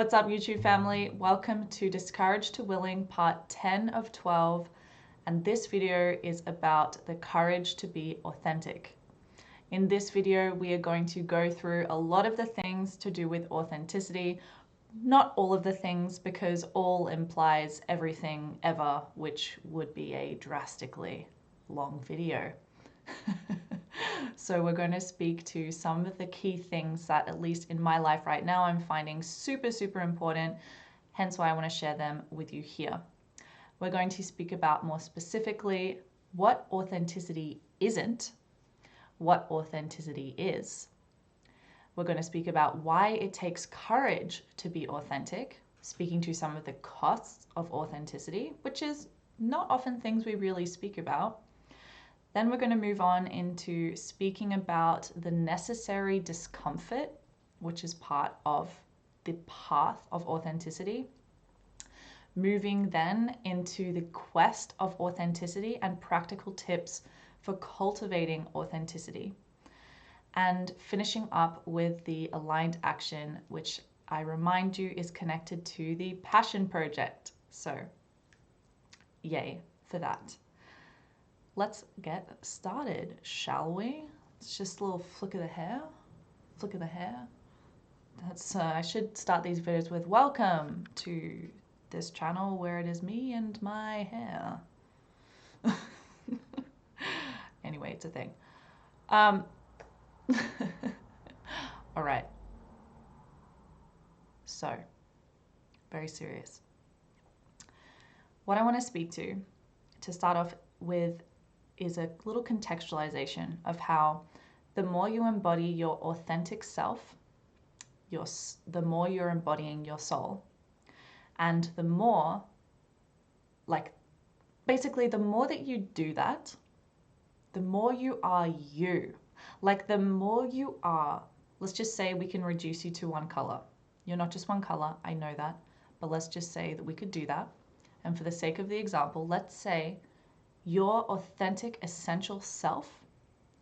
What's up, YouTube family? Welcome to Discouraged to Willing, part 10 of 12. And this video is about the courage to be authentic. In this video, we are going to go through a lot of the things to do with authenticity. Not all of the things, because all implies everything ever, which would be a drastically long video. So we're going to speak to some of the key things that, at least in my life right now, I'm finding super, super important. Hence why I want to share them with you here. We're going to speak about more specifically what authenticity isn't, what authenticity is. We're going to speak about why it takes courage to be authentic, speaking to some of the costs of authenticity, which is not often things we really speak about. Then we're going to move on into speaking about the necessary discomfort, which is part of the path of authenticity. Moving then into the quest of authenticity and practical tips for cultivating authenticity. And finishing up with the aligned action, which I remind you is connected to the passion project. So, yay for that. Let's get started, shall we? It's just a little flick of the hair. Flick of the hair. That's I should start these videos with welcome to this channel where it is me and my hair. Anyway, it's a thing. All right. So, very serious. What I want to speak to start off with, is a little contextualization of how the more you embody your authentic self, the more you're embodying your soul. And the more, basically the more that you do that, the more you are you. The more you are, let's just say we can reduce you to one color. You're not just one color, I know that, but let's just say that we could do that. And for the sake of the example, let's say your authentic essential self,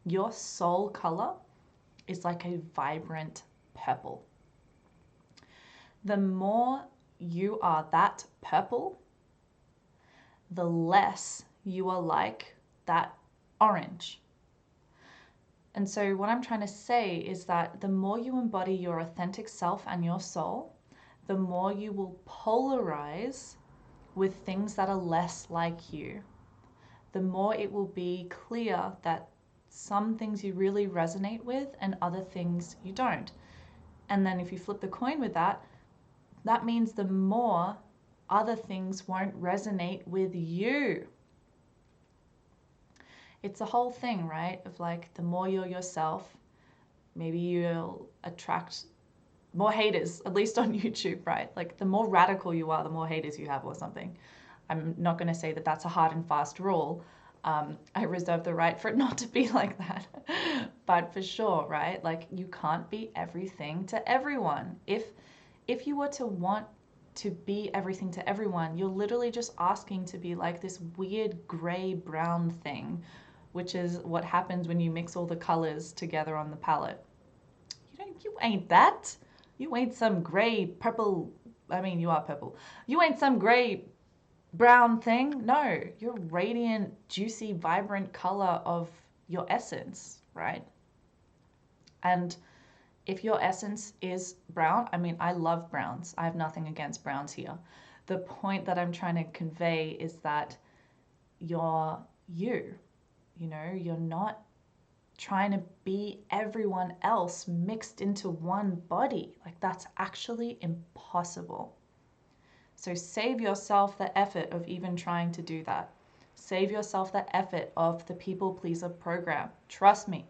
your soul color, is like a vibrant purple. The more you are that purple, the less you are like that orange. And so what I'm trying to say is that the more you embody your authentic self and your soul, the more you will polarize with things that are less like you. The more it will be clear that some things you really resonate with and other things you don't. And then if you flip the coin with that, that means the more other things won't resonate with you. It's a whole thing, right? Of the more you're yourself, maybe you'll attract more haters, at least on YouTube, right? The more radical you are, the more haters you have or something. I'm not going to say that that's a hard and fast rule. I reserve the right for it not to be like that. But for sure, right? You can't be everything to everyone. If you were to want to be everything to everyone, you're literally just asking to be like this weird gray brown thing, which is what happens when you mix all the colors together on the palette. You ain't that. You ain't some gray purple. I mean, you are purple. You ain't some gray brown thing. No, you're radiant, juicy, vibrant color of your essence, right? And if your essence is brown, I mean, I love browns. I have nothing against browns here. The point that I'm trying to convey is that you're you, you're not trying to be everyone else mixed into one body. That's actually impossible. So save yourself the effort of even trying to do that. Save yourself the effort of the people pleaser program. Trust me,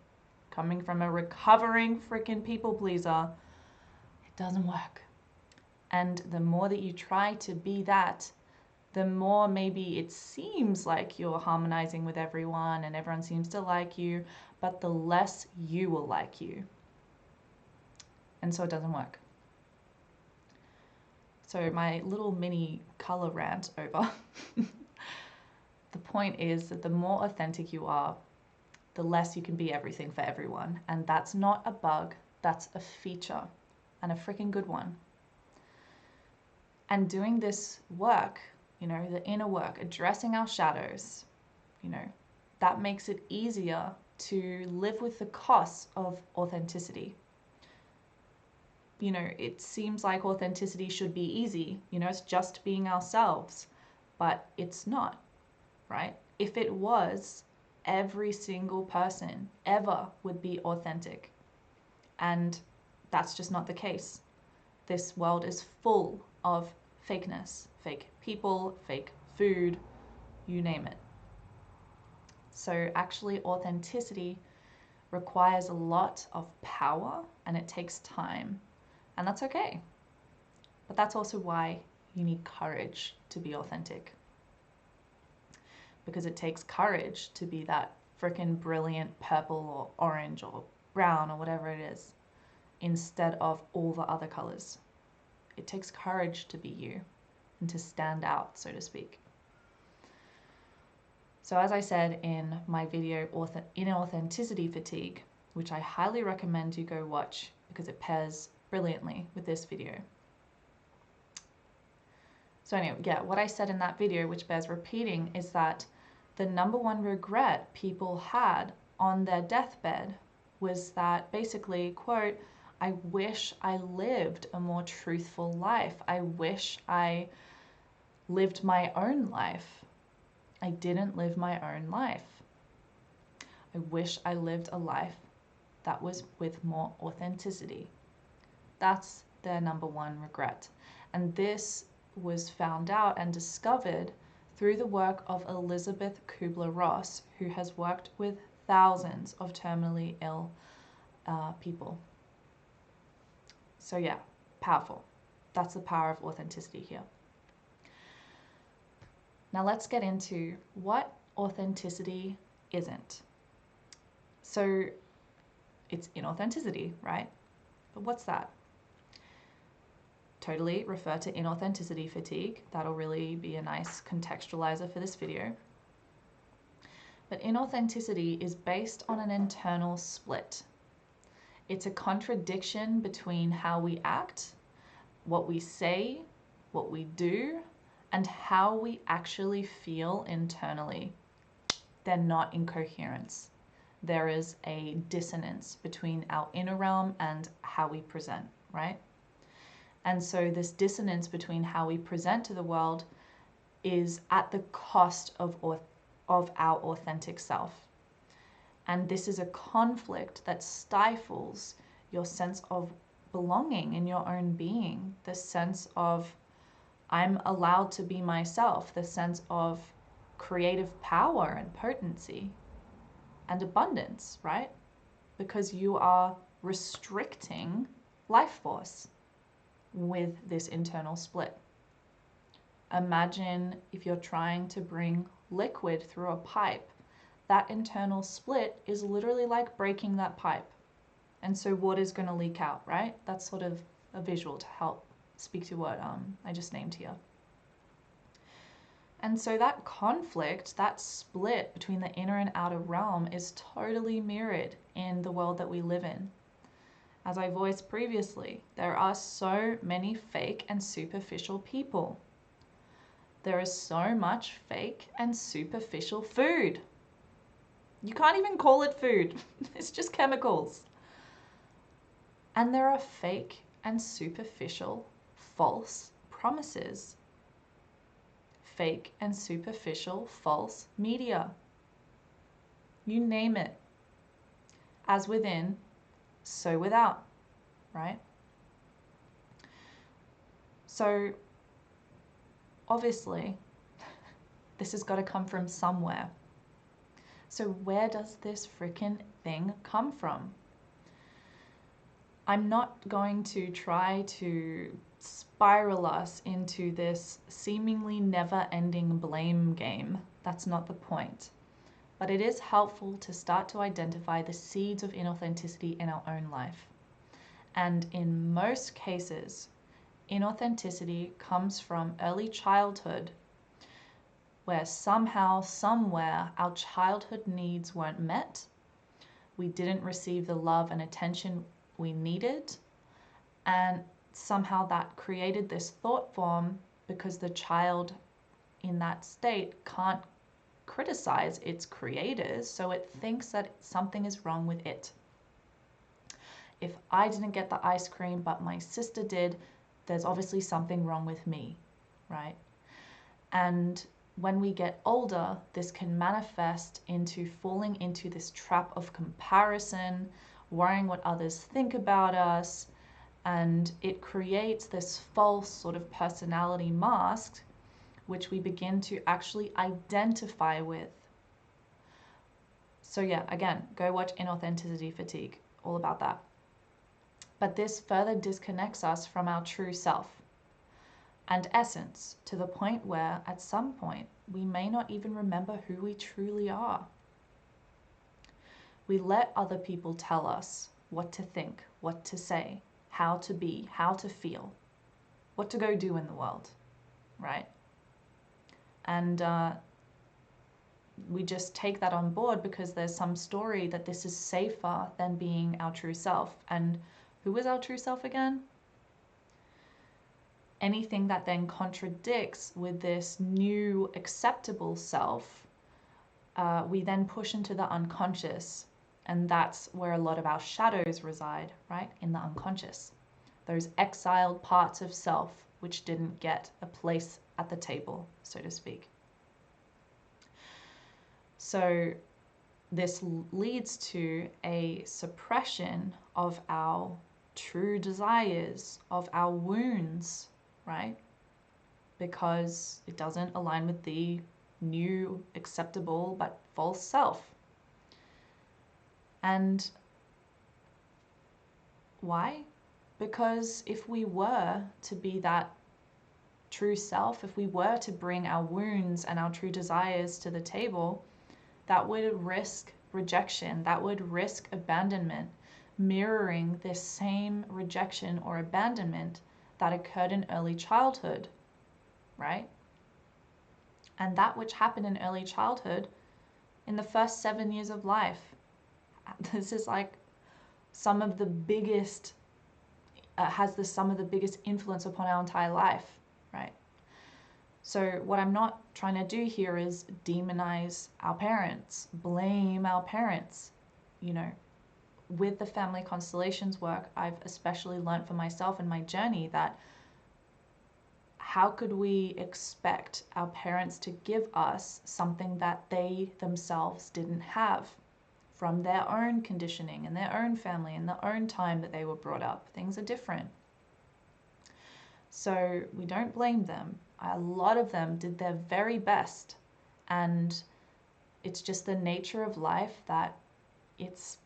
coming from a recovering freaking people pleaser, it doesn't work. And the more that you try to be that, the more maybe it seems like you're harmonizing with everyone and everyone seems to like you, but the less you will like you. And so it doesn't work. So my little mini color rant over. The point is that the more authentic you are, the less you can be everything for everyone. And that's not a bug, that's a feature, and a freaking good one. And doing this work, the inner work, addressing our shadows, that makes it easier to live with the costs of authenticity. It seems like authenticity should be easy, it's just being ourselves, but it's not, right? If it was, every single person ever would be authentic. And that's just not the case. This world is full of fakeness, fake people, fake food, you name it. So actually, authenticity requires a lot of power and it takes time. And that's okay. But that's also why you need courage to be authentic. Because it takes courage to be that freaking brilliant purple or orange or brown or whatever it is, instead of all the other colors. It takes courage to be you and to stand out, so to speak. So as I said in my video, Inauthenticity Fatigue, which I highly recommend you go watch because it pairs brilliantly with this video. So anyway, yeah, what I said in that video, which bears repeating, is that the number one regret people had on their deathbed was that basically, quote, I wish I lived a more truthful life. I wish I lived my own life. I didn't live my own life. I wish I lived a life that was with more authenticity. That's their number one regret. And this was found out and discovered through the work of Elizabeth Kubler-Ross, who has worked with thousands of terminally ill people. So yeah, powerful. That's the power of authenticity here. Now let's get into what authenticity isn't. So it's inauthenticity, right? But what's that? Totally refer to inauthenticity fatigue. That'll really be a nice contextualizer for this video. But inauthenticity is based on an internal split. It's a contradiction between how we act, what we say, what we do, and how we actually feel internally. They're not in coherence. There is a dissonance between our inner realm and how we present, right? And so this dissonance between how we present to the world is at the cost of our authentic self. And this is a conflict that stifles your sense of belonging in your own being, the sense of I'm allowed to be myself, the sense of creative power and potency and abundance, right? Because you are restricting life force with this internal split. Imagine if you're trying to bring liquid through a pipe. That internal split is literally like breaking that pipe. And so water's going to leak out, right? That's sort of a visual to help speak to what I just named here. And so that conflict, that split between the inner and outer realm is totally mirrored in the world that we live in. As I voiced previously, there are so many fake and superficial people. There is so much fake and superficial food. You can't even call it food. It's just chemicals. And there are fake and superficial false promises. Fake and superficial false media. You name it. As within, so without, right? So obviously, this has got to come from somewhere. So where does this freaking thing come from? I'm not going to try to spiral us into this seemingly never-ending blame game. That's not the point. But it is helpful to start to identify the seeds of inauthenticity in our own life. And in most cases, inauthenticity comes from early childhood, where somehow, somewhere, our childhood needs weren't met. We didn't receive the love and attention we needed. And somehow that created this thought form because the child in that state can't criticize its creators, so it thinks that something is wrong with it. If I didn't get the ice cream but my sister did, there's obviously something wrong with me, right? And when we get older, this can manifest into falling into this trap of comparison, worrying what others think about us, and it creates this false sort of personality mask which we begin to actually identify with. So yeah, again, go watch Inauthenticity Fatigue, all about that. But this further disconnects us from our true self and essence to the point where at some point we may not even remember who we truly are. We let other people tell us what to think, what to say, how to be, how to feel, what to go do in the world, right? And we just take that on board because there's some story that this is safer than being our true self. And who is our true self again? Anything that then contradicts with this new acceptable self, we then push into the unconscious. And that's where a lot of our shadows reside, right? In the unconscious. Those exiled parts of self which didn't get a place at the table, so to speak. So this leads to a suppression of our true desires, of our wounds, right? Because it doesn't align with the new, acceptable, but false self. And why? Because if we were to be that true self, if we were to bring our wounds and our true desires to the table, that would risk rejection, that would risk abandonment, mirroring this same rejection or abandonment that occurred in early childhood, right? And that which happened in early childhood in the first 7 years of life. This is like some of the biggest, some of the biggest influence upon our entire life, right? So what I'm not trying to do here is demonize our parents, blame our parents. You know, with the family constellations work, I've especially learned for myself in my journey that how could we expect our parents to give us something that they themselves didn't have from their own conditioning and their own family and the own time that they were brought up? Things are different. So we don't blame them. A lot of them did their very best, and it's just the nature of life that it's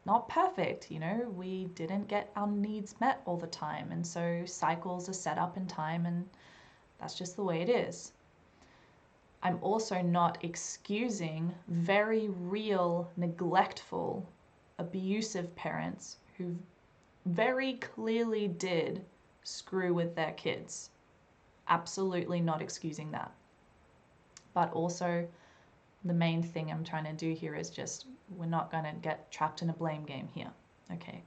not perfect, you know, we didn't get our needs met all the time, and so cycles are set up in time, and that's just the way it is. I'm also not excusing very real, neglectful, abusive parents who very clearly did screw with their kids. Absolutely not excusing that. But also, the main thing I'm trying to do here is just, we're not going to get trapped in a blame game here. Okay.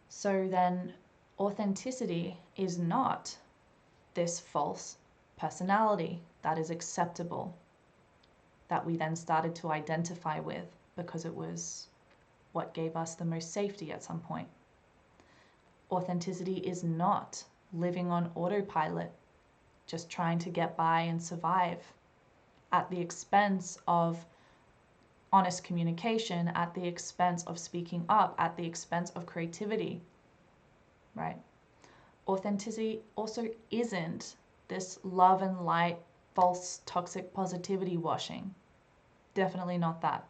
So then, authenticity is not this false personality that is acceptable, that we then started to identify with because it was what gave us the most safety at some point. Authenticity is not living on autopilot, just trying to get by and survive at the expense of honest communication, at the expense of speaking up, at the expense of creativity, right? Authenticity also isn't this love and light, false toxic positivity washing. Definitely not that.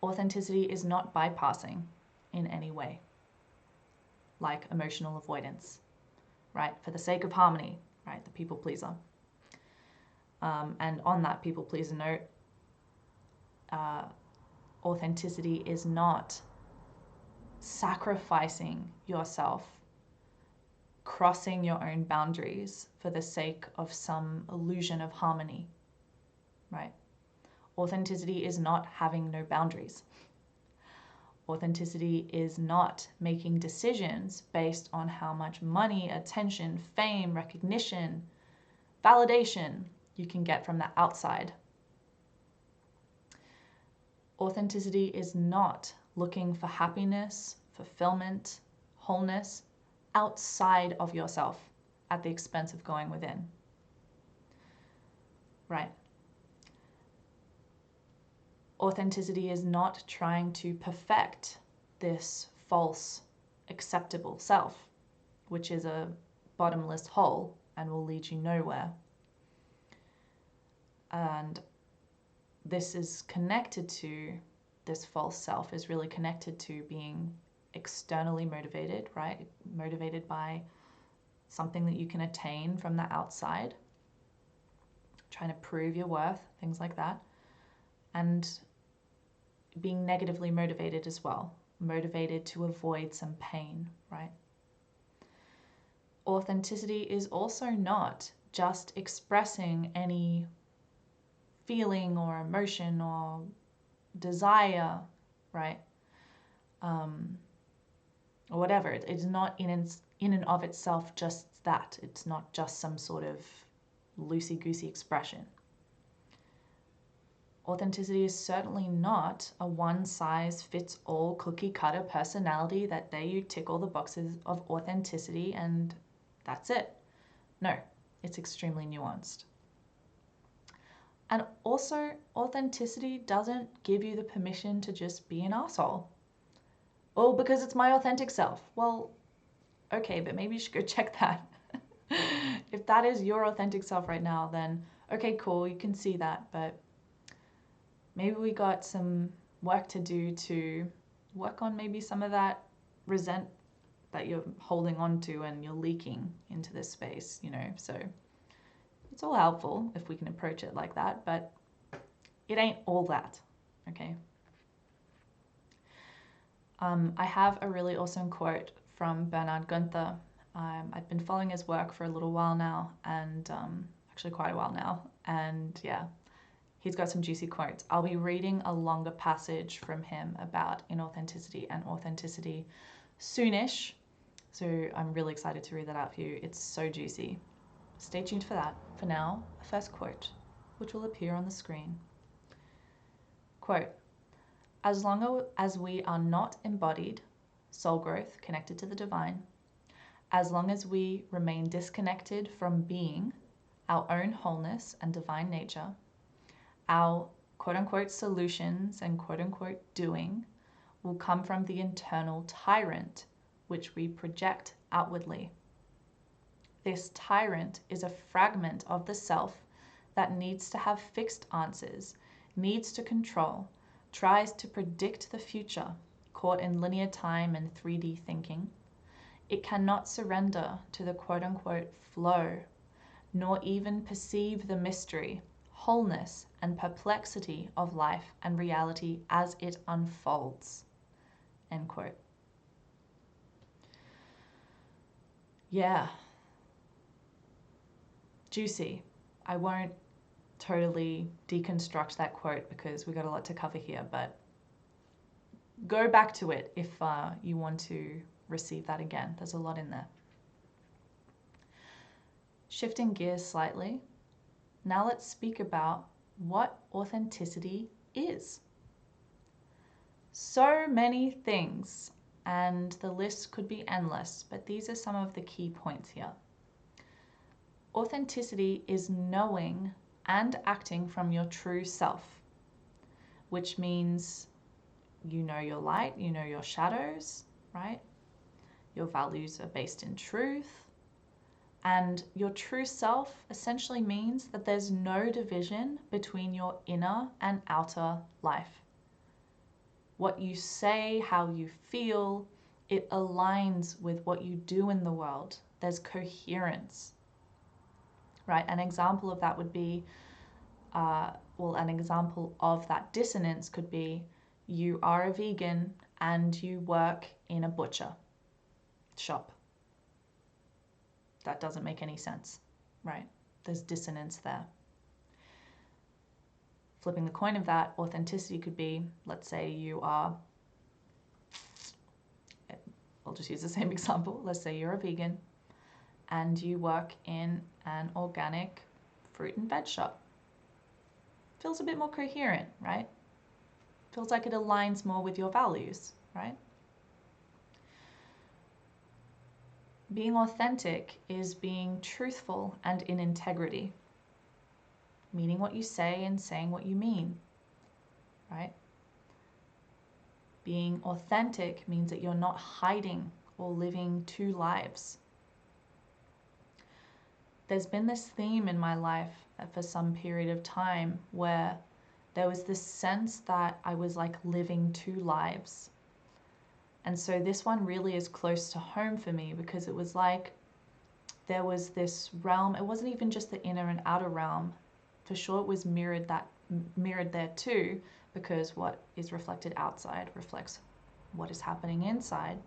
Authenticity is not bypassing in any way, like emotional avoidance, right? For the sake of harmony, right? The people pleaser. And on that people pleaser note, authenticity is not sacrificing yourself, crossing your own boundaries for the sake of some illusion of harmony, right? Authenticity is not having no boundaries. Authenticity is not making decisions based on how much money, attention, fame, recognition, validation you can get from the outside. Authenticity is not looking for happiness, fulfillment, wholeness outside of yourself at the expense of going within. Right? Authenticity is not trying to perfect this false, acceptable self, which is a bottomless hole and will lead you nowhere. And this is connected to, this false self is really connected to being externally motivated, right? Motivated by something that you can attain from the outside, trying to prove your worth, things like that. And being negatively motivated as well, motivated to avoid some pain, right? Authenticity is also not just expressing any feeling or emotion or desire, right? Or whatever. It's not in and of itself just that. It's not just some sort of loosey-goosey expression. Authenticity is certainly not a one-size-fits-all cookie-cutter personality that there you tick all the boxes of authenticity and that's it. No, it's extremely nuanced. And also, authenticity doesn't give you the permission to just be an asshole. Oh, because it's my authentic self. Well, okay, but maybe you should go check that. If that is your authentic self right now, then okay, cool, you can see that, but maybe we got some work to do to work on maybe some of that resent that you're holding on to and you're leaking into this space, you know. So it's all helpful if we can approach it like that, but it ain't all that, okay? I have a really awesome quote from Bernard Gunther. I've been following his work for a little while now, and actually quite a while now, and yeah, he's got some juicy quotes. I'll be reading a longer passage from him about inauthenticity and authenticity soonish, so I'm really excited to read that out for you. It's so juicy. Stay tuned for that. For now, a first quote, which will appear on the screen. Quote, as long as we are not embodied, soul growth connected to the divine, as long as we remain disconnected from being, our own wholeness and divine nature, our quote-unquote solutions and quote-unquote doing will come from the internal tyrant, which we project outwardly. This tyrant is a fragment of the self that needs to have fixed answers, needs to control, tries to predict the future, caught in linear time and 3D thinking. It cannot surrender to the quote-unquote flow, nor even perceive the mystery, wholeness, and perplexity of life and reality as it unfolds. End quote. Yeah. Juicy. I won't totally deconstruct that quote because we got a lot to cover here, but go back to it if you want to receive that again. There's a lot in there. Shifting gears slightly, now let's speak about what authenticity is. So many things, and the list could be endless, but these are some of the key points here. Authenticity is knowing and acting from your true self, which means you know your light, you know your shadows, right? Your values are based in truth. And your true self essentially means that there's no division between your inner and outer life. What you say, how you feel, it aligns with what you do in the world. There's coherence, right? An example of that would be, an example of that dissonance could be you are a vegan and you work in a butcher shop. That doesn't make any sense, right? There's dissonance there. Flipping the coin of that, authenticity could be, let's say you are I'll just use the same example. Let's say you're a vegan and you work in an organic fruit and veg shop. Feels a bit more coherent, right? Feels like it aligns more with your values, right? Being authentic is being truthful and in integrity, meaning what you say and saying what you mean, right? Being authentic means that you're not hiding or living two lives. There's been this theme in my life for some period of time where there was this sense that I was like living two lives. And so this one really is close to home for me because it was like there was this realm. It wasn't even just the inner and outer realm. For sure it was mirrored there too, because what is reflected outside reflects what is happening inside.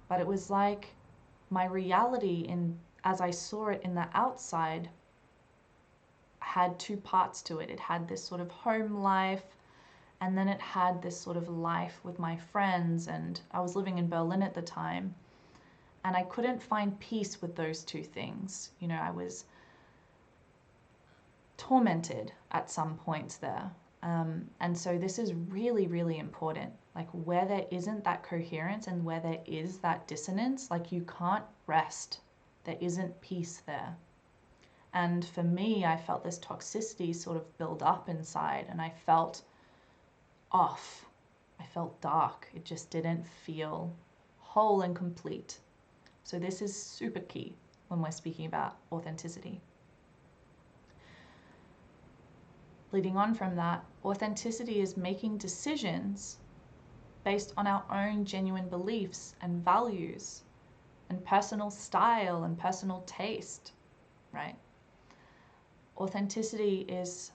But it was like my reality as I saw it in the outside had two parts to it. It had this sort of home life, and then it had this sort of life with my friends, and I was living in Berlin at the time, and I couldn't find peace with those two things. You know, I was tormented at some points there. And so this is really, really important. Like where there isn't that coherence and where there is that dissonance, like you can't rest. There isn't peace there. And for me, I felt this toxicity sort of build up inside, and I felt off. I felt dark. It just didn't feel whole and complete. So this is super key when we're speaking about authenticity. Leading on from that, authenticity is making decisions based on our own genuine beliefs and values and personal style and personal taste, right? Authenticity is,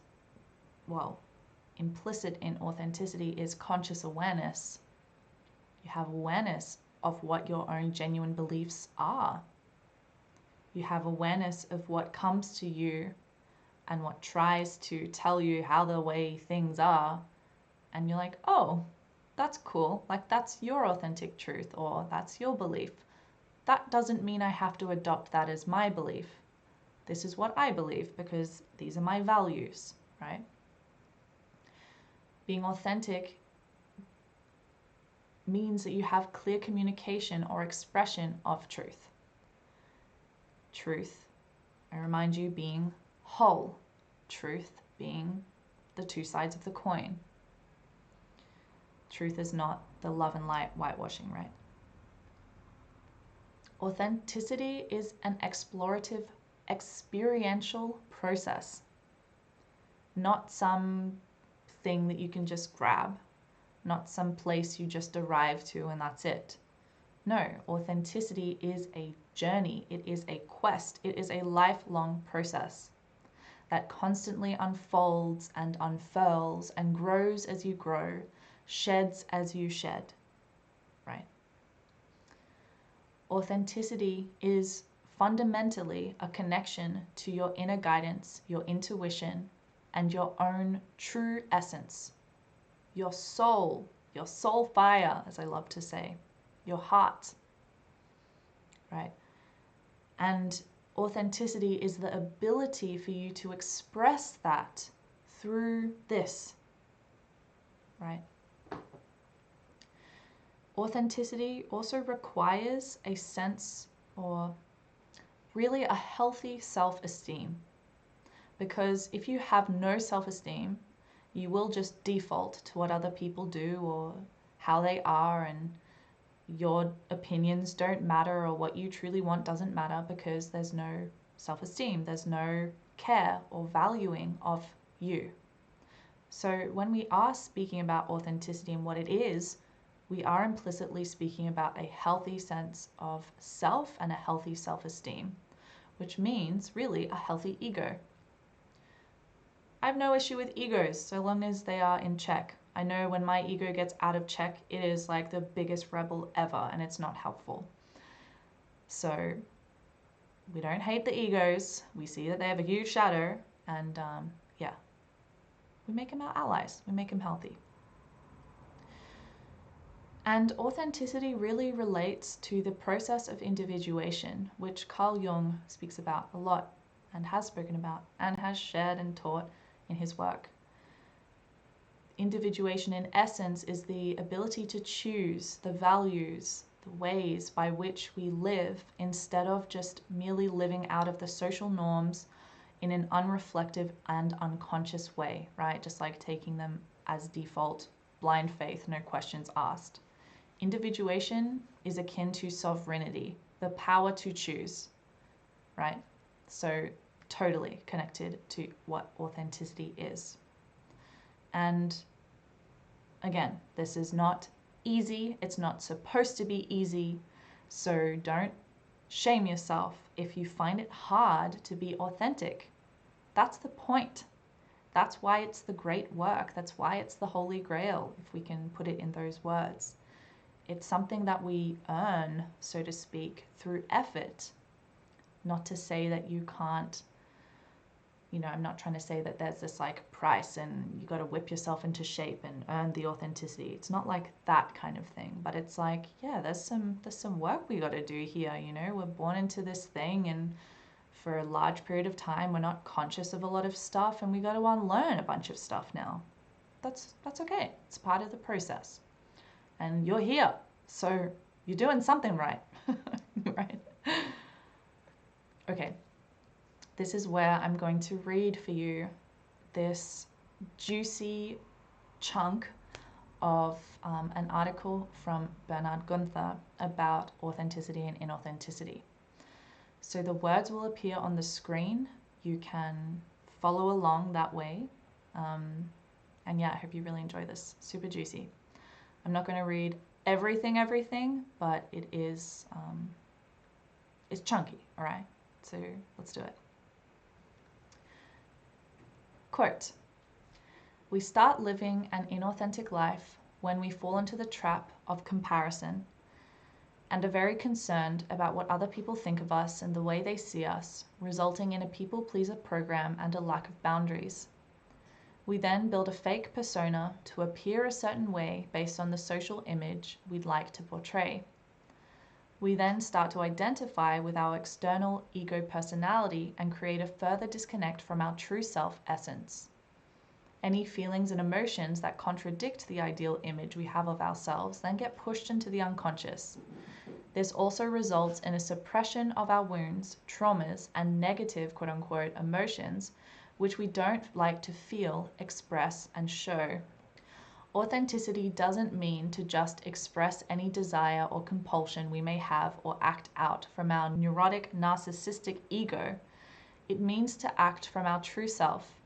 implicit in authenticity is conscious awareness. You have awareness of what your own genuine beliefs are. You have awareness of what comes to you and what tries to tell you how the way things are. And you're like, oh, that's cool. Like that's your authentic truth, or that's your belief. That doesn't mean I have to adopt that as my belief. This is what I believe because these are my values, right? Being authentic means that you have clear communication or expression of truth. Truth, I remind you, being whole. Truth being the two sides of the coin. Truth is not the love and light whitewashing, right? Authenticity is an explorative, experiential process, not some thing that you can just grab, not some place you just arrive to and that's it. No, authenticity is a journey. It is a quest. It is a lifelong process that constantly unfolds and unfurls and grows as you grow, sheds as you shed, right? Authenticity is fundamentally a connection to your inner guidance, your intuition, and your own true essence. Your soul fire, as I love to say, your heart, right? And authenticity is the ability for you to express that through this, right? Authenticity also requires a sense, or really a healthy self-esteem, because if you have no self-esteem, you will just default to what other people do or how they are, and your opinions don't matter, or what you truly want doesn't matter, because there's no self-esteem, there's no care or valuing of you. So when we are speaking about authenticity and what it is, we are implicitly speaking about a healthy sense of self and a healthy self-esteem, which means really a healthy ego. I have no issue with egos so long as they are in check. I know when my ego gets out of check, it is like the biggest rebel ever, and it's not helpful. So we don't hate the egos. We see that they have a huge shadow, and we make them our allies. We make them healthy. And authenticity really relates to the process of individuation, which Carl Jung speaks about a lot and has spoken about and has shared and taught in his work. Individuation, in essence, is the ability to choose the values, the ways by which we live, instead of just merely living out of the social norms in an unreflective and unconscious way, right? Just like taking them as default, blind faith, no questions asked. Individuation is akin to sovereignty, the power to choose, right? So totally connected to what authenticity is. And again, this is not easy. It's not supposed to be easy. So don't shame yourself if you find it hard to be authentic. That's the point. That's why it's the great work. That's why it's the Holy Grail, if we can put it in those words. It's something that we earn, so to speak, through effort. Not to say that you can't, I'm not trying to say that there's this like price and you got to whip yourself into shape and earn the authenticity. It's not like that kind of thing, but it's like, yeah, there's some work we got to do here. We're born into this thing, and for a large period of time, we're not conscious of a lot of stuff, and we got to unlearn a bunch of stuff now. That's okay. It's part of the process. And you're here, so you're doing something right. Right? Okay, this is where I'm going to read for you this juicy chunk of an article from Bernard Gunther about authenticity and inauthenticity. So the words will appear on the screen. You can follow along that way. And yeah, I hope you really enjoy this. Super juicy. I'm not going to read everything, but it is, it's chunky, all right? So let's do it. Quote, "We start living an inauthentic life when we fall into the trap of comparison and are very concerned about what other people think of us and the way they see us, resulting in a people-pleaser program and a lack of boundaries. We then build a fake persona to appear a certain way based on the social image we'd like to portray. We then start to identify with our external ego personality and create a further disconnect from our true self essence. Any feelings and emotions that contradict the ideal image we have of ourselves then get pushed into the unconscious. This also results in a suppression of our wounds, traumas, and negative quote-unquote emotions, which we don't like to feel, express, and show. Authenticity doesn't mean to just express any desire or compulsion we may have or act out from our neurotic, narcissistic ego. It means to act from our true self.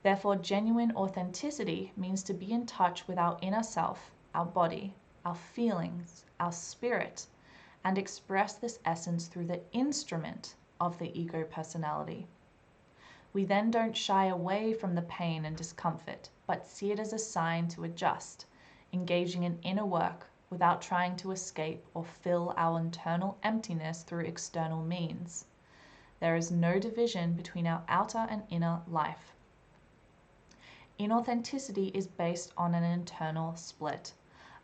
Therefore, genuine authenticity means to be in touch with our inner self, our body, our feelings, our spirit, and express this essence through the instrument of the ego personality. We then don't shy away from the pain and discomfort, but see it as a sign to adjust, engaging in inner work without trying to escape or fill our internal emptiness through external means. There is no division between our outer and inner life. Inauthenticity is based on an internal split,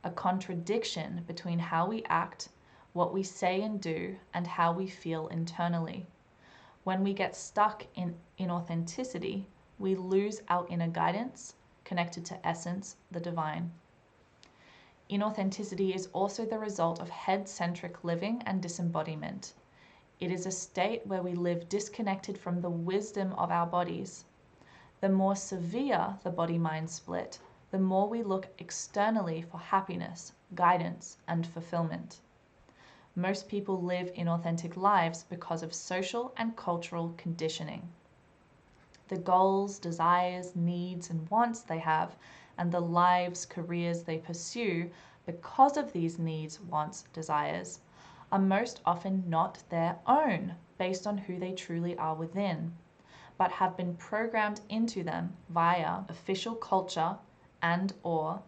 a contradiction between how we act, what we say and do, and how we feel internally. When we get stuck in inauthenticity, we lose our inner guidance, connected to essence, the divine. Inauthenticity is also the result of head-centric living and disembodiment. It is a state where we live disconnected from the wisdom of our bodies. The more severe the body-mind split, the more we look externally for happiness, guidance, and fulfillment. Most people live inauthentic lives because of social and cultural conditioning. The goals, desires, needs, and wants they have, and the lives, careers they pursue because of these needs, wants, desires, are most often not their own, based on who they truly are within, but have been programmed into them via official culture and/or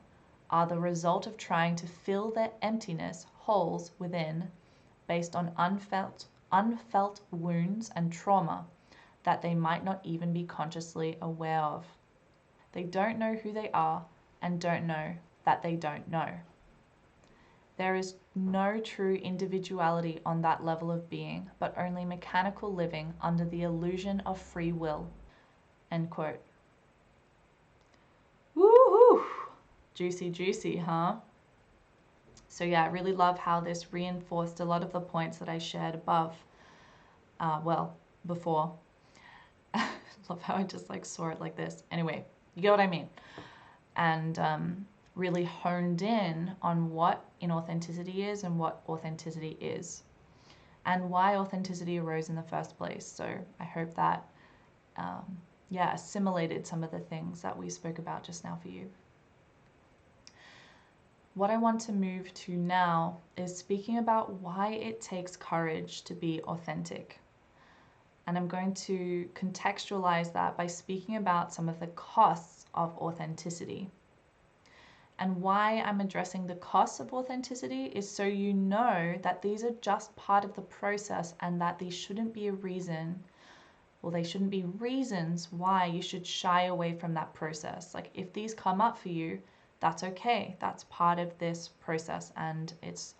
are the result of trying to fill their emptiness, holes within, based on unfelt wounds and trauma that they might not even be consciously aware of. They don't know who they are and don't know that they don't know. There is no true individuality on that level of being, but only mechanical living under the illusion of free will. End quote. Woohoo! Juicy, juicy, huh? So yeah, I really love how this reinforced a lot of the points that I shared above. Before. Love how I just like saw it like this. Anyway, you get what I mean. And really honed in on what inauthenticity is and what authenticity is, and why authenticity arose in the first place. So I hope that, assimilated some of the things that we spoke about just now for you. What I want to move to now is speaking about why it takes courage to be authentic. And I'm going to contextualize that by speaking about some of the costs of authenticity. And why I'm addressing the costs of authenticity is so you know that these are just part of the process, and that these shouldn't be a reason, well, they shouldn't be reasons why you should shy away from that process. Like, if these come up for you, that's okay. That's part of this process, and it's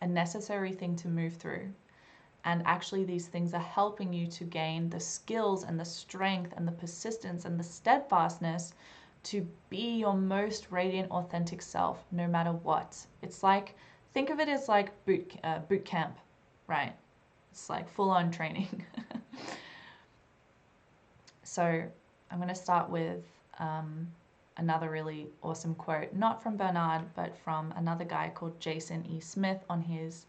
a necessary thing to move through. And actually, these things are helping you to gain the skills and the strength and the persistence and the steadfastness to be your most radiant, authentic self, no matter what. It's like, think of it as like boot camp, right? It's like full-on training. So I'm going to start with another really awesome quote, not from Bernard, but from another guy called Jason E. Smith on his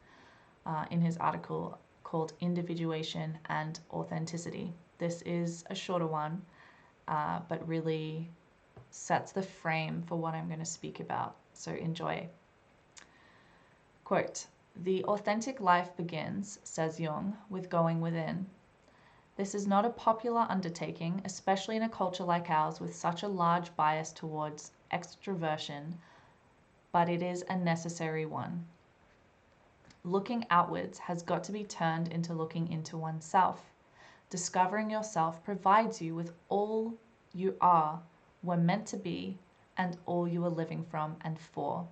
in his article called Individuation and Authenticity. This is a shorter one, but really sets the frame for what I'm going to speak about. So enjoy. Quote, "The authentic life begins," says Jung, "with going within. This is not a popular undertaking, especially in a culture like ours with such a large bias towards extroversion, but it is a necessary one. Looking outwards has got to be turned into looking into oneself. Discovering yourself provides you with all you are, were meant to be, and all you are living from and for.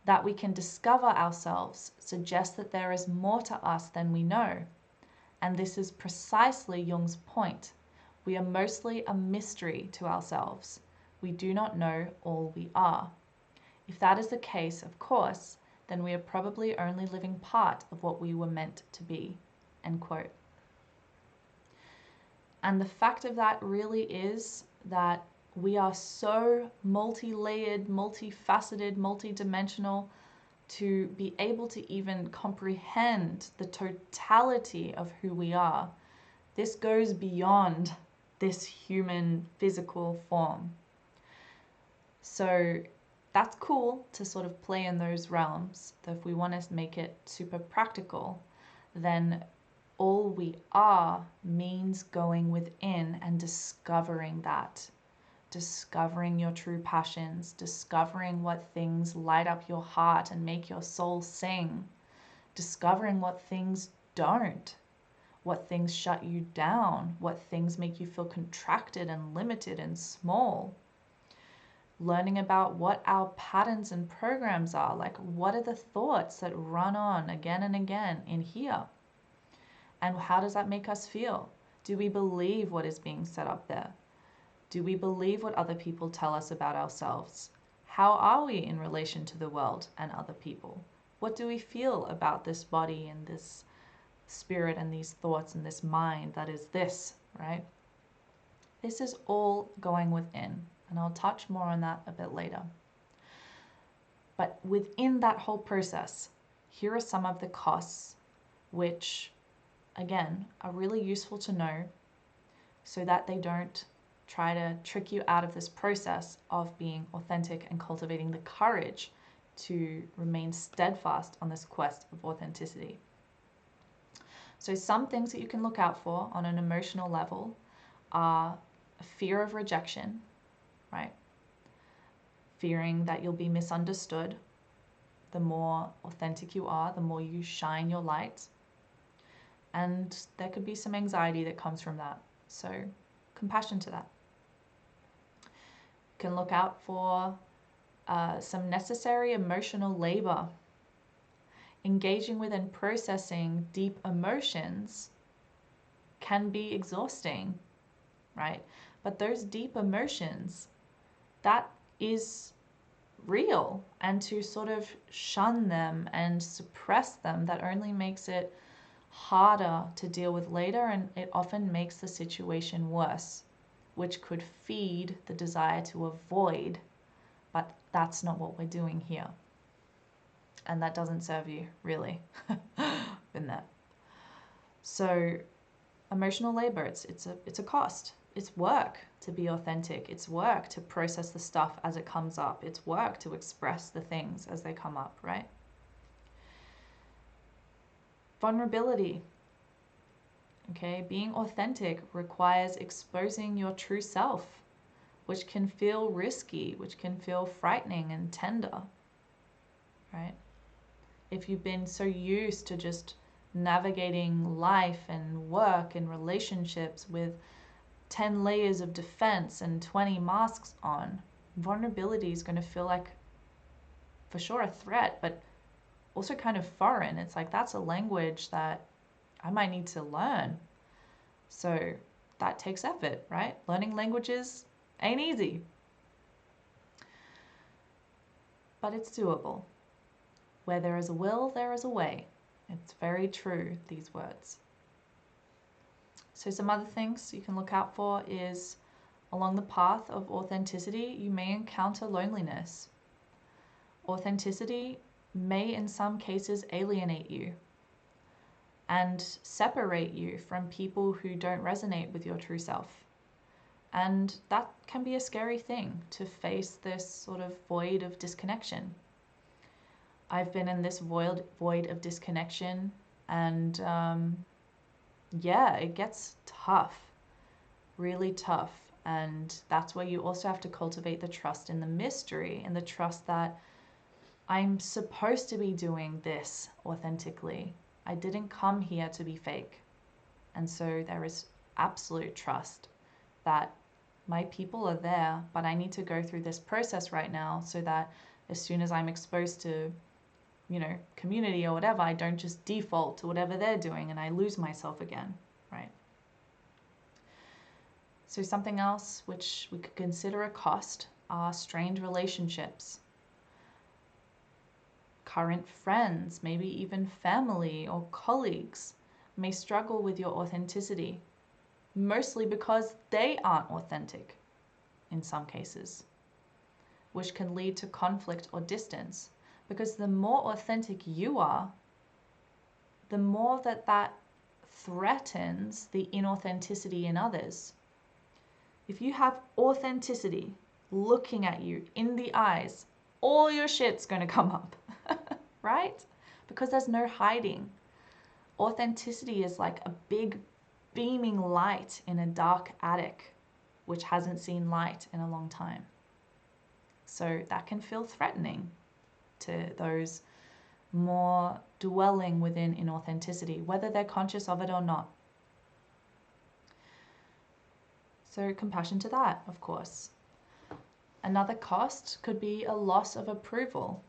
That we can discover ourselves suggests that there is more to us than we know. And this is precisely Jung's point. We are mostly a mystery to ourselves. We do not know all we are. If that is the case, of course, then we are probably only living part of what we were meant to be." End quote. And the fact of that really is that we are so multi-layered, multifaceted, multidimensional to be able to even comprehend the totality of who we are. This goes beyond this human physical form. So that's cool to sort of play in those realms. So if we want to make it super practical, then all we are means going within and discovering that. Discovering your true passions, discovering what things light up your heart and make your soul sing, discovering what things don't, what things shut you down, what things make you feel contracted and limited and small. Learning about what our patterns and programs are, like what are the thoughts that run on again and again in here? And how does that make us feel? Do we believe what is being set up there? Do we believe what other people tell us about ourselves? How are we in relation to the world and other people? What do we feel about this body and this spirit and these thoughts and this mind that is this, right? This is all going within, and I'll touch more on that a bit later. But within that whole process, here are some of the costs which, again, are really useful to know so that they don't try to trick you out of this process of being authentic and cultivating the courage to remain steadfast on this quest of authenticity. So some things that you can look out for on an emotional level are a fear of rejection, right? Fearing that you'll be misunderstood. The more authentic you are, the more you shine your light. And there could be some anxiety that comes from that. So compassion to that. You can look out for some necessary emotional labor. Engaging with and processing deep emotions can be exhausting, right? But those deep emotions, that is real, and to sort of shun them and suppress them, that only makes it harder to deal with later, and it often makes the situation worse, which could feed the desire to avoid, but that's not what we're doing here. And that doesn't serve you, really. Been there. So emotional labor, it's a cost. It's work to be authentic. It's work to process the stuff as it comes up. It's work to express the things as they come up, right? Vulnerability. Okay, being authentic requires exposing your true self, which can feel risky, which can feel frightening and tender, right? If you've been so used to just navigating life and work and relationships with 10 layers of defense and 20 masks on, vulnerability is going to feel like, for sure, a threat, but also kind of foreign. It's like, that's a language that I might need to learn. So that takes effort, right? Learning languages ain't easy, but it's doable. Where there is a will, there is a way. It's very true, these words. So some other things you can look out for is, along the path of authenticity, you may encounter loneliness. Authenticity may in some cases alienate you and separate you from people who don't resonate with your true self. And that can be a scary thing, to face this sort of void of disconnection. I've been in this void of disconnection, and yeah, it gets tough, really tough. And that's where you also have to cultivate the trust in the mystery, and the trust that I'm supposed to be doing this authentically. I didn't come here to be fake. And so there is absolute trust that my people are there, but I need to go through this process right now so that as soon as I'm exposed to, community or whatever, I don't just default to whatever they're doing and I lose myself again, right? So something else which we could consider a cost are strained relationships. Current friends, maybe even family or colleagues, may struggle with your authenticity, mostly because they aren't authentic in some cases, which can lead to conflict or distance. Because the more authentic you are, the more that threatens the inauthenticity in others. If you have authenticity looking at you in the eyes, all your shit's going to come up, right? Because there's no hiding. Authenticity is like a big beaming light in a dark attic, which hasn't seen light in a long time. So that can feel threatening to those more dwelling within inauthenticity, whether they're conscious of it or not. So compassion to that, of course. Another cost could be a loss of approval.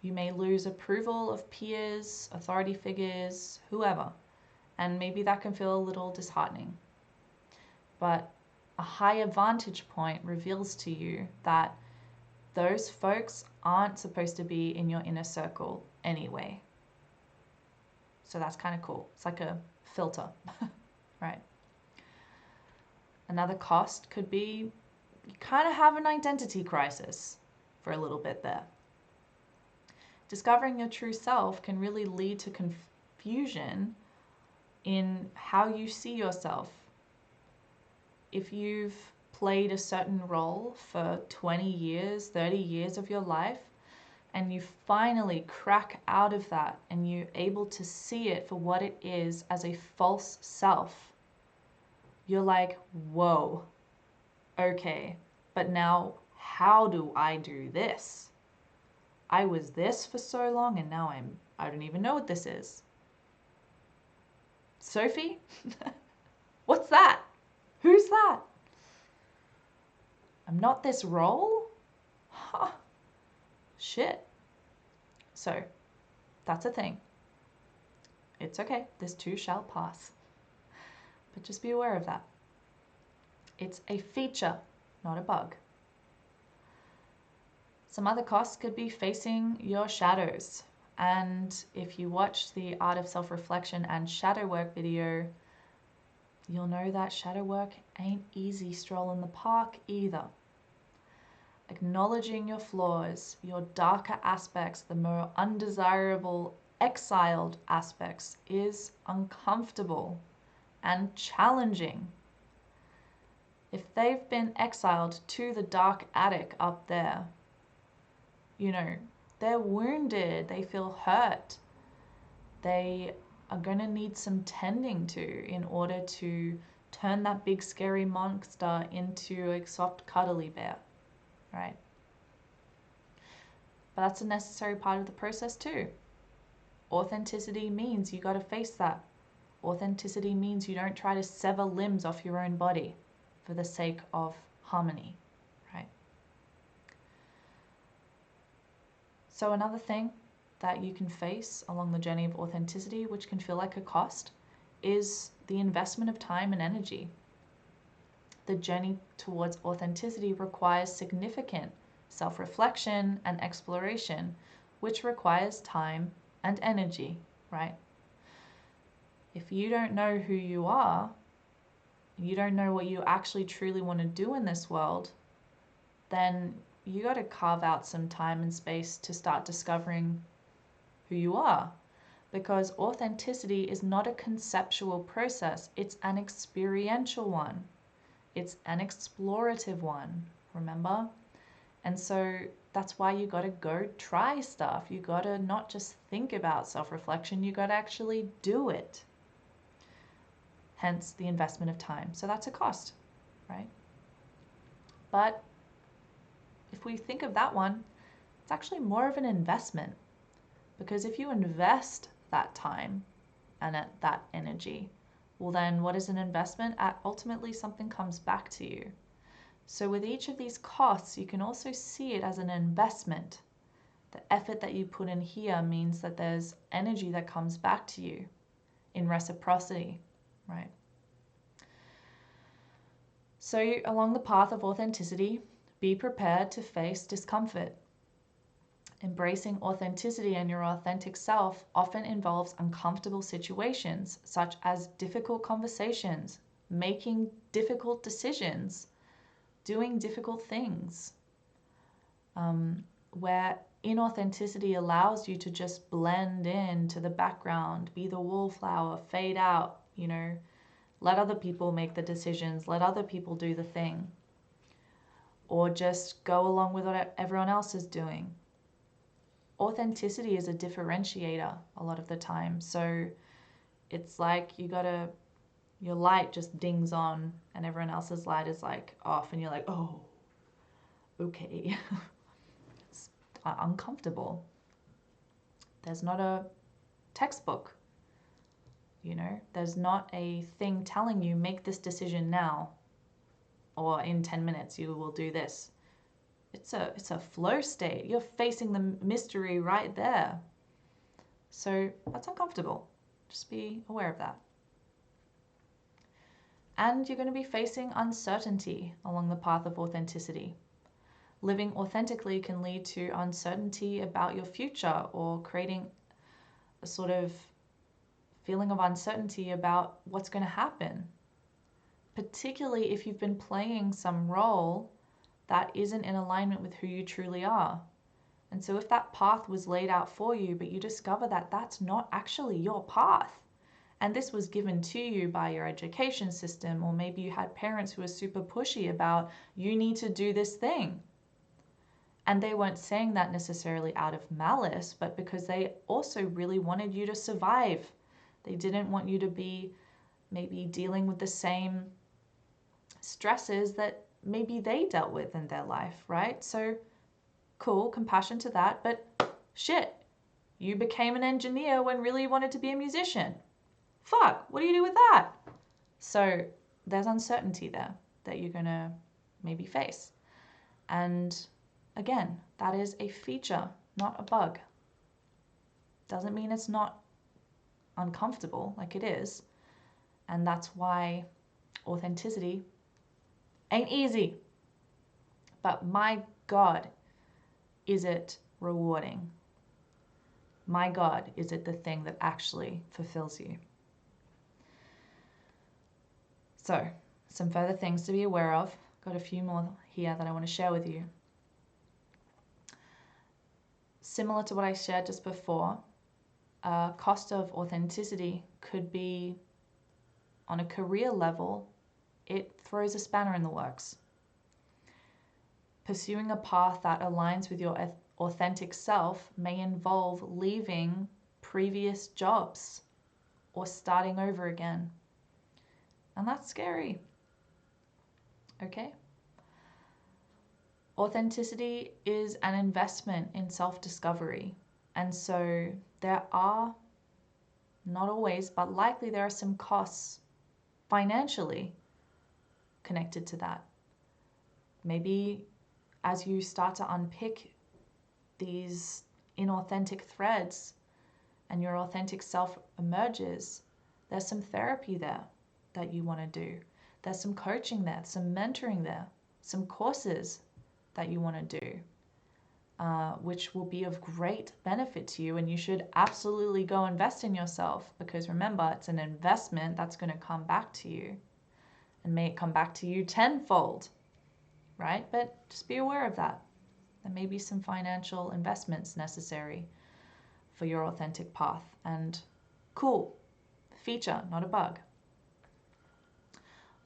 You may lose approval of peers, authority figures, whoever, and maybe that can feel a little disheartening. But a higher vantage point reveals to you that those folks aren't supposed to be in your inner circle anyway. So that's kind of cool. It's like a filter, right? Another cost could be you kind of have an identity crisis for a little bit there. Discovering your true self can really lead to confusion in how you see yourself. If you've played a certain role for 20 years, 30 years of your life, and you finally crack out of that and you're able to see it for what it is as a false self, you're like, whoa, okay, but now how do I do this? I was this for so long and now I don't even know what this is. Sophie? What's that? Who's that? I'm not this role? Huh. shit. So that's a thing. It's okay. This too shall pass. But just be aware of that. It's a feature, not a bug. Some other costs could be facing your shadows. And if you watch the Art of Self-Reflection and Shadow Work video, you'll know that shadow work ain't easy stroll in the park either. Acknowledging your flaws, your darker aspects, the more undesirable, exiled aspects is uncomfortable and challenging. If they've been exiled to the dark attic up there, you know, they're wounded, they feel hurt, they are going to need some tending to in order to turn that big scary monster into a soft cuddly bear, right? But that's a necessary part of the process too. Authenticity means you got to face that. Authenticity means you don't try to sever limbs off your own body for the sake of harmony, right? So another thing that you can face along the journey of authenticity, which can feel like a cost, is the investment of time and energy. The journey towards authenticity requires significant self-reflection and exploration, which requires time and energy, right? If you don't know who you are, you don't know what you actually truly want to do in this world, then you got to carve out some time and space to start discovering who you are. Because authenticity is not a conceptual process, it's an experiential one. It's an explorative one, remember? And so that's why you got to go try stuff. You got to not just think about self-reflection, you got to actually do it. Hence the investment of time. So that's a cost, right? But if we think of that one, it's actually more of an investment. Because if you invest that time and that energy, well then what is an investment? Ultimately something comes back to you. So with each of these costs, you can also see it as an investment. The effort that you put in here means that there's energy that comes back to you in reciprocity, right? So along the path of authenticity, be prepared to face discomfort. Embracing authenticity and your authentic self often involves uncomfortable situations, such as difficult conversations, making difficult decisions, doing difficult things, where inauthenticity allows you to just blend into the background, be the wallflower, fade out, you know, let other people make the decisions, let other people do the thing, or just go along with what everyone else is doing. Authenticity is a differentiator a lot of the time. So it's like your light just dings on and everyone else's light is like off and you're like, oh, okay. It's uncomfortable. There's not a textbook, you know, there's not a thing telling you make this decision now or in 10 minutes you will do this. It's a flow state. You're facing the mystery right there. So that's uncomfortable. Just be aware of that. And you're going to be facing uncertainty along the path of authenticity. Living authentically can lead to uncertainty about your future or creating a sort of feeling of uncertainty about what's going to happen. Particularly if you've been playing some role that isn't in alignment with who you truly are. And so if that path was laid out for you, but you discover that that's not actually your path, and this was given to you by your education system, or maybe you had parents who were super pushy about, you need to do this thing. And they weren't saying that necessarily out of malice, but because they also really wanted you to survive. They didn't want you to be maybe dealing with the same stresses that maybe they dealt with in their life, right? So cool, compassion to that, but shit, you became an engineer when really you wanted to be a musician. Fuck, what do you do with that? So there's uncertainty there that you're gonna maybe face. And again, that is a feature, not a bug. Doesn't mean it's not uncomfortable, like it is. And that's why authenticity ain't easy. But my God, is it rewarding? My God, is it the thing that actually fulfills you? So, some further things to be aware of. Got a few more here that I want to share with you. Similar to what I shared just before, cost of authenticity could be on a career level, it throws a spanner in the works. Pursuing a path that aligns with your authentic self may involve leaving previous jobs or starting over again. And that's scary. Okay? Authenticity is an investment in self-discovery. And so there are, not always, but likely there are some costs financially connected to that. Maybe as you start to unpick these inauthentic threads and your authentic self emerges, there's some therapy there that you want to do. There's some coaching there, some mentoring there, some courses that you want to do, which will be of great benefit to you. And you should absolutely go invest in yourself, because remember, it's an investment that's going to come back to you, and may it come back to you tenfold, right? But just be aware of that. There may be some financial investments necessary for your authentic path. And cool, feature, not a bug.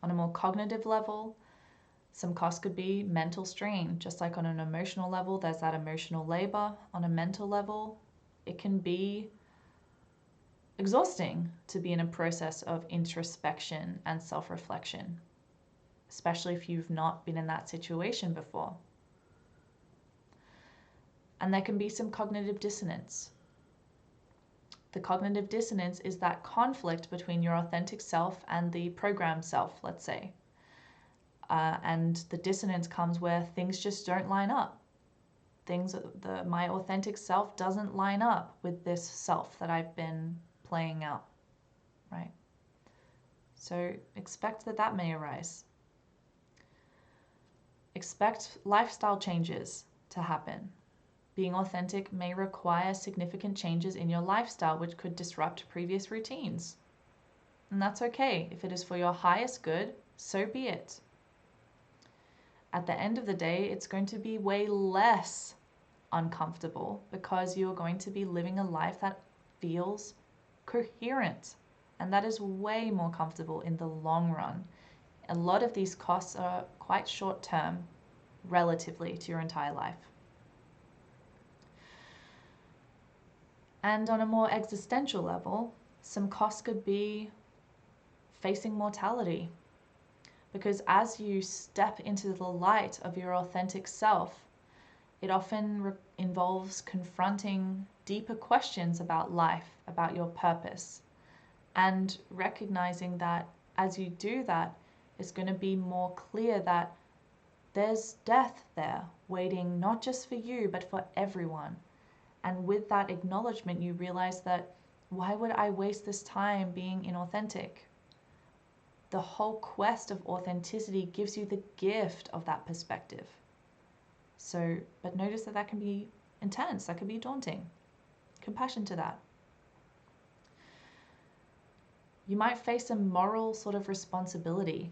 On a more cognitive level, some cost could be mental strain. Just like on an emotional level, there's that emotional labor. On a mental level, it can be exhausting to be in a process of introspection and self-reflection, especially if you've not been in that situation before. And there can be some cognitive dissonance. The cognitive dissonance is that conflict between your authentic self and the programmed self, let's say. And the dissonance comes where things just don't line up. My authentic self doesn't line up with this self that I've been playing out, right? So expect that may arise. Expect lifestyle changes to happen. Being authentic may require significant changes in your lifestyle, which could disrupt previous routines. And that's okay. If it is for your highest good, so be it. At the end of the day, it's going to be way less uncomfortable, because you're going to be living a life that feels coherent. And that is way more comfortable in the long run. A lot of these costs are quite short term relatively to your entire life. And on a more existential level, some costs could be facing mortality. Because as you step into the light of your authentic self, it often involves confronting deeper questions about life, about your purpose, and recognizing that as you do that, it's going to be more clear that there's death there waiting not just for you, but for everyone. And with that acknowledgement, you realize that why would I waste this time being inauthentic? The whole quest of authenticity gives you the gift of that perspective. So, but notice that can be intense, that can be daunting. Compassion to that. You might face a moral sort of responsibility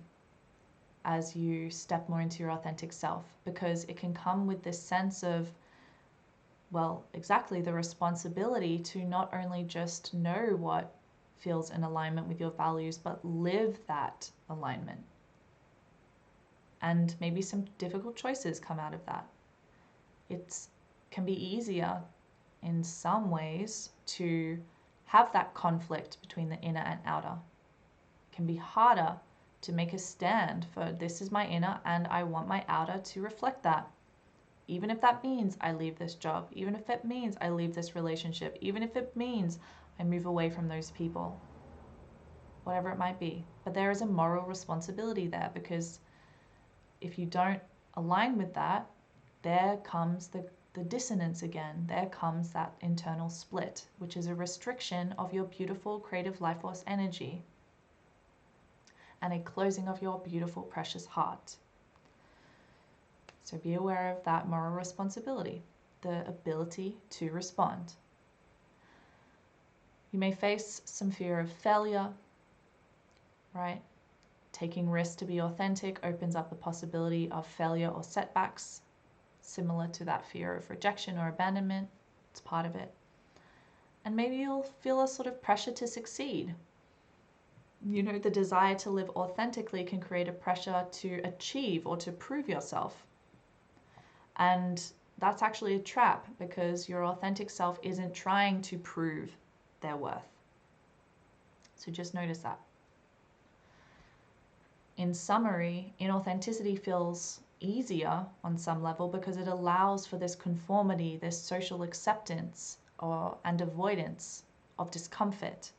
as you step more into your authentic self, because it can come with this sense of, well, exactly, the responsibility to not only just know what feels in alignment with your values, but live that alignment. And maybe some difficult choices come out of that. It can be easier in some ways to have that conflict between the inner and outer. It can be harder to make a stand for this is my inner and I want my outer to reflect that. Even if that means I leave this job, even if it means I leave this relationship, even if it means I move away from those people, whatever it might be. But there is a moral responsibility there, because if you don't align with that, there comes the dissonance again. There comes that internal split, which is a restriction of your beautiful creative life force energy and a closing of your beautiful precious heart. So be aware of that moral responsibility, the ability to respond. You may face some fear of failure, right? Taking risks to be authentic opens up the possibility of failure or setbacks, similar to that fear of rejection or abandonment. It's part of it. And maybe you'll feel a sort of pressure to succeed. You know, the desire to live authentically can create a pressure to achieve or to prove yourself. And that's actually a trap, because your authentic self isn't trying to prove their worth. So just notice that. In summary, inauthenticity feels easier on some level because it allows for this conformity, this social acceptance and avoidance of discomfort,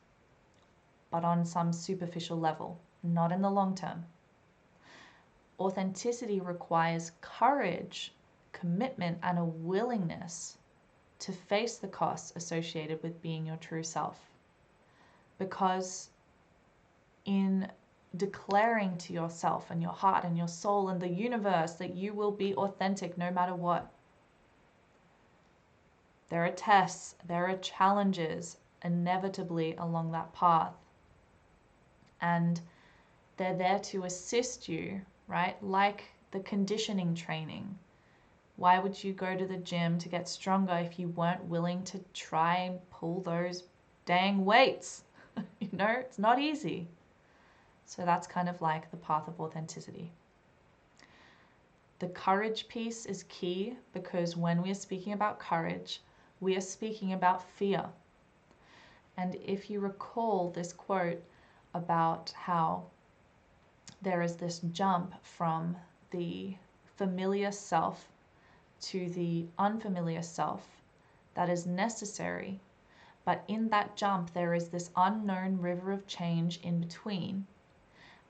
but on some superficial level, not in the long term. Authenticity requires courage, commitment, and a willingness to face the costs associated with being your true self. Because in declaring to yourself and your heart and your soul and the universe that you will be authentic no matter what, there are tests, there are challenges inevitably along that path. And they're there to assist you, right? Like the conditioning training. Why would you go to the gym to get stronger if you weren't willing to try and pull those dang weights? You know, it's not easy. So that's kind of like the path of authenticity. The courage piece is key, because when we are speaking about courage, we are speaking about fear. And if you recall this quote about how there is this jump from the familiar self to the unfamiliar self that is necessary, but in that jump there is this unknown river of change in between.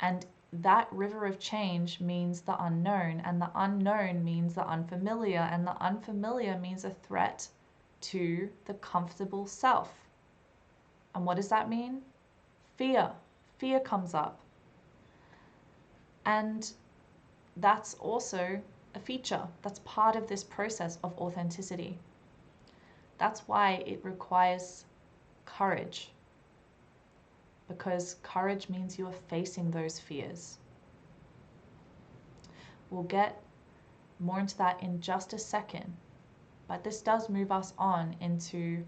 And that river of change means the unknown, and the unknown means the unfamiliar, and the unfamiliar means a threat to the comfortable self. And what does that mean? Fear. Fear comes up. And that's also a feature. That's part of this process of authenticity. That's why it requires courage. Because courage means you are facing those fears. We'll get more into that in just a second, but this does move us on into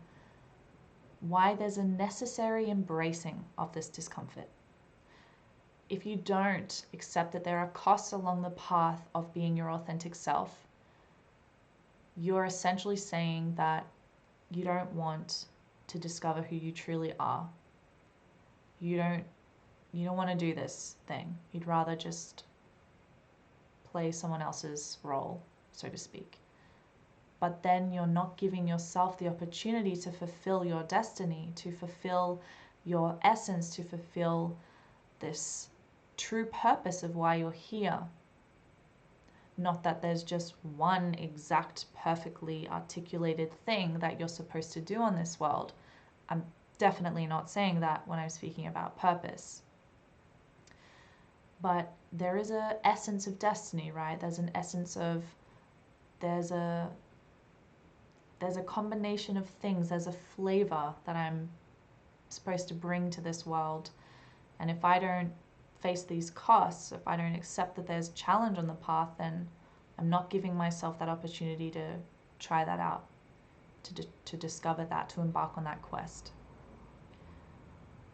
why there's a necessary embracing of this discomfort. If you don't accept that there are costs along the path of being your authentic self, you're essentially saying that you don't want to discover who you truly are. You don't want to do this thing. You'd rather just play someone else's role, so to speak. But then you're not giving yourself the opportunity to fulfill your destiny, to fulfill your essence, to fulfill this true purpose of why you're here. Not that there's just one exact, perfectly articulated thing that you're supposed to do on this world. I'm definitely not saying that when I'm speaking about purpose. But there is an essence of destiny, right? There's an essence of, there's a combination of things, there's a flavor that I'm supposed to bring to this world. And if I don't face these costs, if I don't accept that there's challenge on the path, then I'm not giving myself that opportunity to try that out, to discover that, to embark on that quest.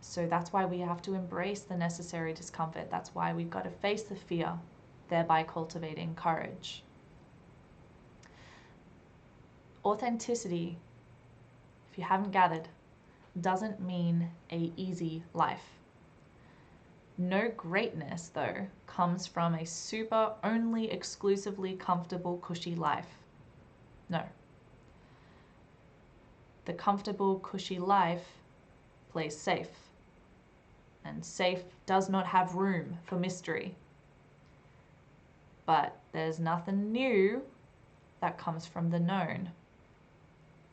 So that's why we have to embrace the necessary discomfort. That's why we've got to face the fear, thereby cultivating courage. Authenticity, if you haven't gathered, doesn't mean an easy life. No greatness, though, comes from a super, only exclusively comfortable, cushy life. No. The comfortable, cushy life plays safe. And safe does not have room for mystery. But there's nothing new that comes from the known.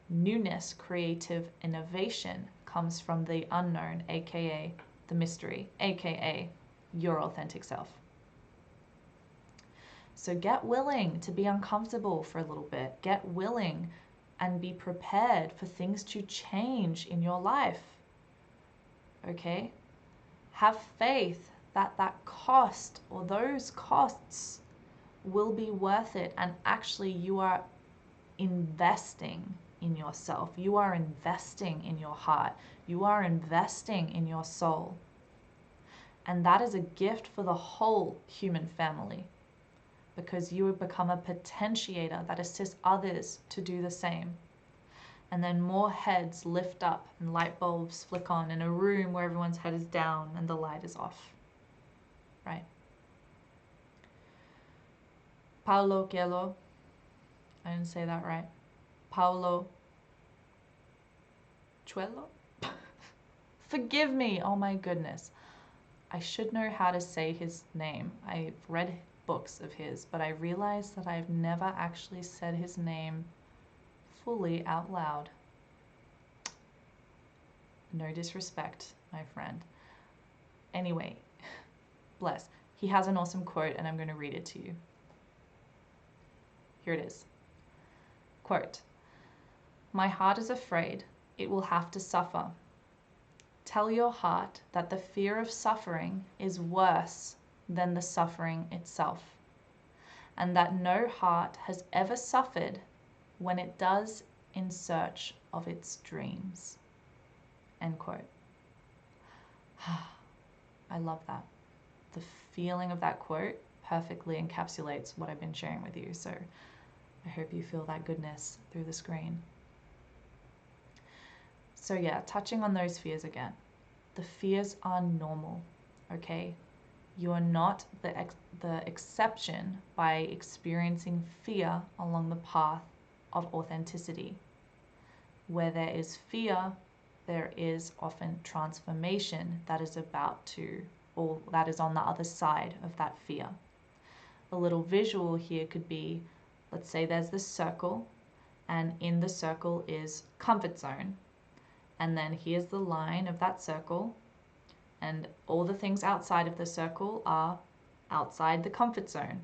Newness, creative innovation comes from the unknown, aka the mystery, aka your authentic self. So get willing to be uncomfortable for a little bit. Get willing and be prepared for things to change in your life. Okay? Have faith that that cost or those costs will be worth it, and actually you are investing in yourself. You are investing in your heart. You are investing in your soul. And that is a gift for the whole human family, because you would become a potentiator that assists others to do the same. And then more heads lift up and light bulbs flick on in a room where everyone's head is down and the light is off. Right? Paulo Coelho, I didn't say that right. Paulo Coelho? Forgive me, oh my goodness. I should know how to say his name. I've read books of his, but I realized that I've never actually said his name fully out loud. No disrespect, my friend. Anyway, bless. He has an awesome quote, and I'm going to read it to you. Here it is. Quote, "My heart is afraid it will have to suffer. Tell your heart that the fear of suffering is worse than the suffering itself, and that no heart has ever suffered when it does in search of its dreams." End quote. I love that. The feeling of that quote perfectly encapsulates what I've been sharing with you, so I hope you feel that goodness through the screen. So yeah, touching on those fears again. The fears are normal, okay? You are not the exception by experiencing fear along the path of authenticity. Where there is fear, there is often transformation that is about to, or that is on the other side of that fear. A little visual here could be, let's say there's this circle, and in the circle is comfort zone. And then here's the line of that circle, and all the things outside of the circle are outside the comfort zone.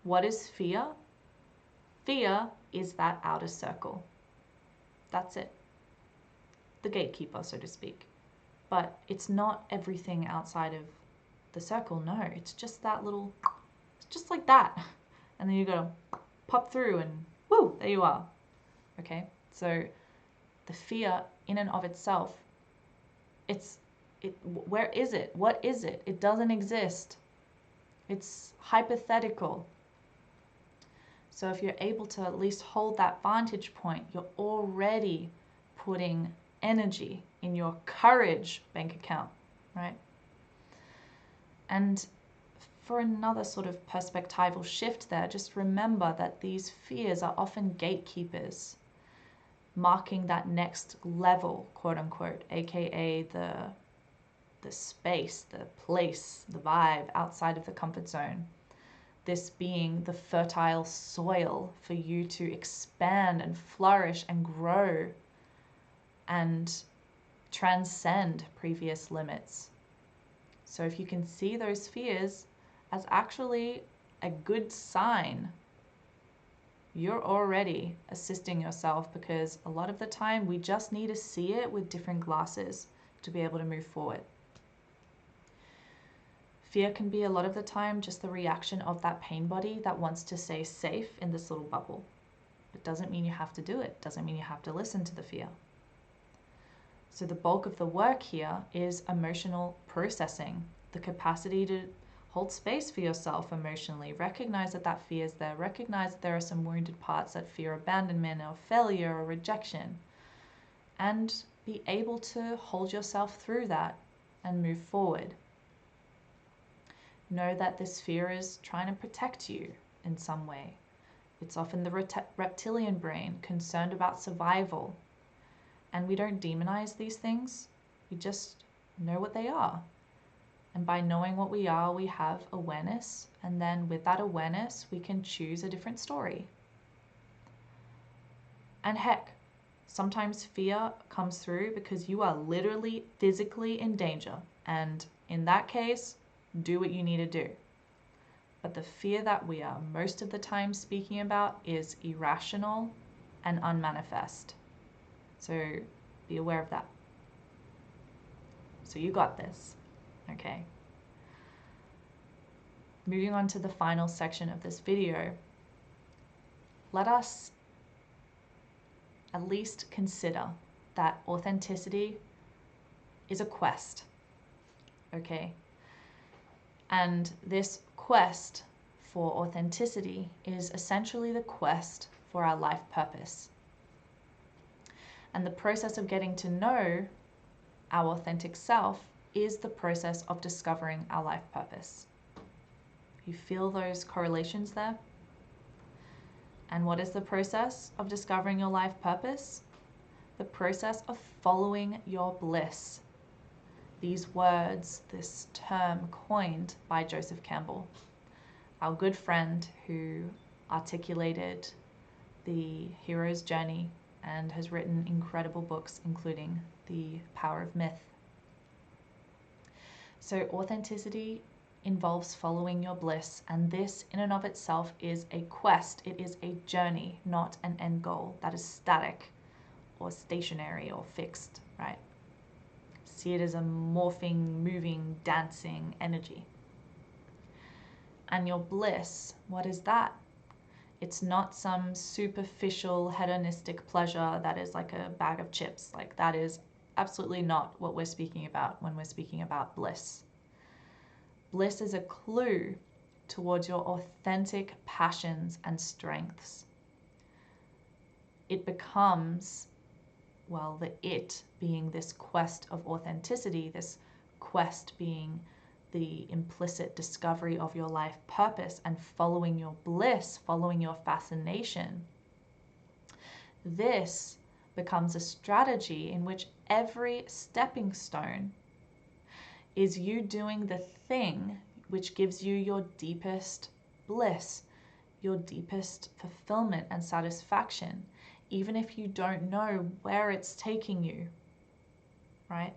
What is fear? Fear is that outer circle. That's it. The gatekeeper, so to speak. But it's not everything outside of the circle, no. It's just that little, it's just like that. And then you gotta pop through and woo, there you are. Okay, so the fear in and of itself, where is it? What is it? It doesn't exist. It's hypothetical. So if you're able to at least hold that vantage point, you're already putting energy in your courage bank account, right? And for another sort of perspectival shift there, just remember that these fears are often gatekeepers, marking that next level, quote unquote, aka the space, the place, the vibe outside of the comfort zone. This being the fertile soil for you to expand and flourish and grow and transcend previous limits. So if you can see those fears as actually a good sign, you're already assisting yourself, because a lot of the time we just need to see it with different glasses to be able to move forward. Fear can be a lot of the time just the reaction of that pain body that wants to stay safe in this little bubble. It doesn't mean you have to do it. Doesn't mean you have to listen to the fear. So the bulk of the work here is emotional processing, the capacity to hold space for yourself emotionally, recognize that that fear is there, recognize that there are some wounded parts that fear abandonment or failure or rejection, and be able to hold yourself through that and move forward. Know that this fear is trying to protect you in some way. It's often the reptilian brain concerned about survival. And we don't demonize these things. We just know what they are. And by knowing what we are, we have awareness. And then with that awareness, we can choose a different story. And heck, sometimes fear comes through because you are literally physically in danger. And in that case, do what you need to do. But the fear that we are most of the time speaking about is irrational and unmanifest. So be aware of that. So you got this, okay? Moving on to the final section of this video, let us at least consider that authenticity is a quest, okay? And this quest for authenticity is essentially the quest for our life purpose. And the process of getting to know our authentic self is the process of discovering our life purpose. You feel those correlations there? And what is the process of discovering your life purpose? The process of following your bliss. These words, this term coined by Joseph Campbell, our good friend who articulated the hero's journey and has written incredible books, including The Power of Myth. So authenticity involves following your bliss, and this in and of itself is a quest. It is a journey, not an end goal that is static or stationary or fixed, right? See it as a morphing, moving, dancing energy. And your bliss, what is that? It's not some superficial hedonistic pleasure that is like a bag of chips. Like, that is absolutely not what we're speaking about when we're speaking about bliss. Bliss is a clue towards your authentic passions and strengths. It becomes, well, the it being this quest of authenticity, this quest being the implicit discovery of your life purpose and following your bliss, following your fascination. This becomes a strategy in which every stepping stone is you doing the thing which gives you your deepest bliss, your deepest fulfillment and satisfaction, even if you don't know where it's taking you, right?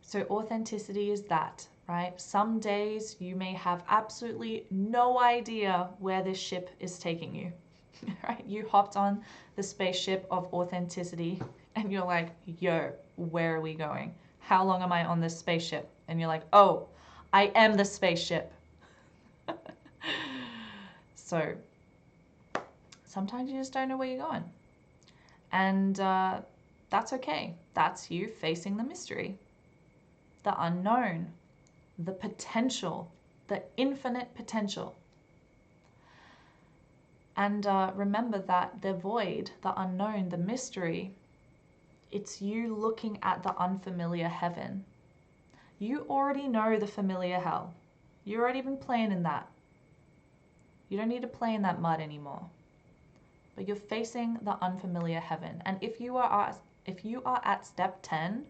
So authenticity is that, right? Some days you may have absolutely no idea where this ship is taking you, right? You hopped on the spaceship of authenticity and you're like, yo, where are we going? How long am I on this spaceship? And you're like, oh, I am the spaceship. So sometimes you just don't know where you're going. And that's okay. That's you facing the mystery, the unknown, the potential, the infinite potential. And remember that the void, the unknown, the mystery, it's you looking at the unfamiliar heaven. You already know the familiar hell. You've already been playing in that. You don't need to play in that mud anymore. But you're facing the unfamiliar heaven. And if you are at step 10,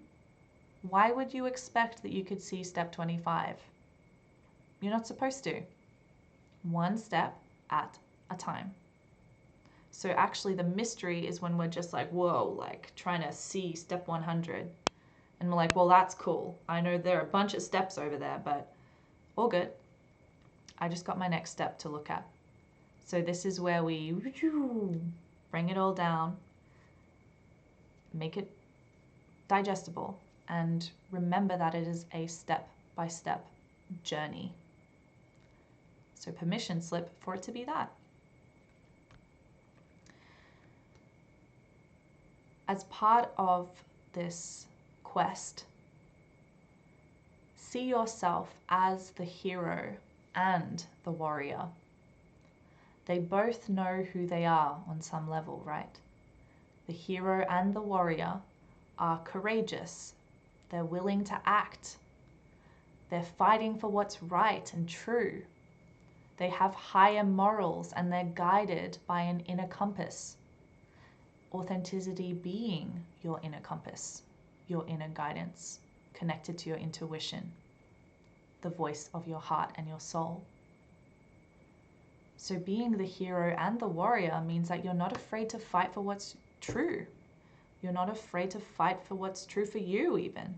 why would you expect that you could see step 25? You're not supposed to. One step at a time. So actually the mystery is when we're just like, whoa, like trying to see step 100. And we're like, well, that's cool. I know there are a bunch of steps over there, but all good. I just got my next step to look at. So this is where we bring it all down, make it digestible, and remember that it is a step-by-step journey. So permission slip for it to be that. As part of this quest, see yourself as the hero and the warrior. They both know who they are on some level, right? The hero and the warrior are courageous. They're willing to act. They're fighting for what's right and true. They have higher morals and they're guided by an inner compass. Authenticity being your inner compass, your inner guidance, connected to your intuition, the voice of your heart and your soul. So being the hero and the warrior means that you're not afraid to fight for what's true. You're not afraid to fight for what's true for you, even.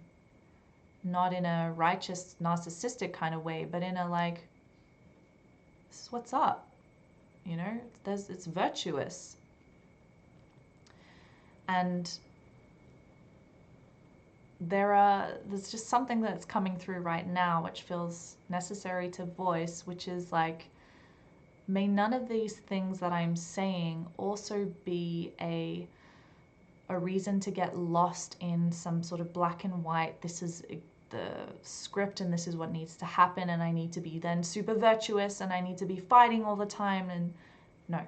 Not in a righteous, narcissistic kind of way, but in a like, this is what's up. You know, it's virtuous. And there's just something that's coming through right now which feels necessary to voice, which is like, may none of these things that I'm saying also be a reason to get lost in some sort of black and white, this is the script and this is what needs to happen and I need to be then super virtuous and I need to be fighting all the time. And no,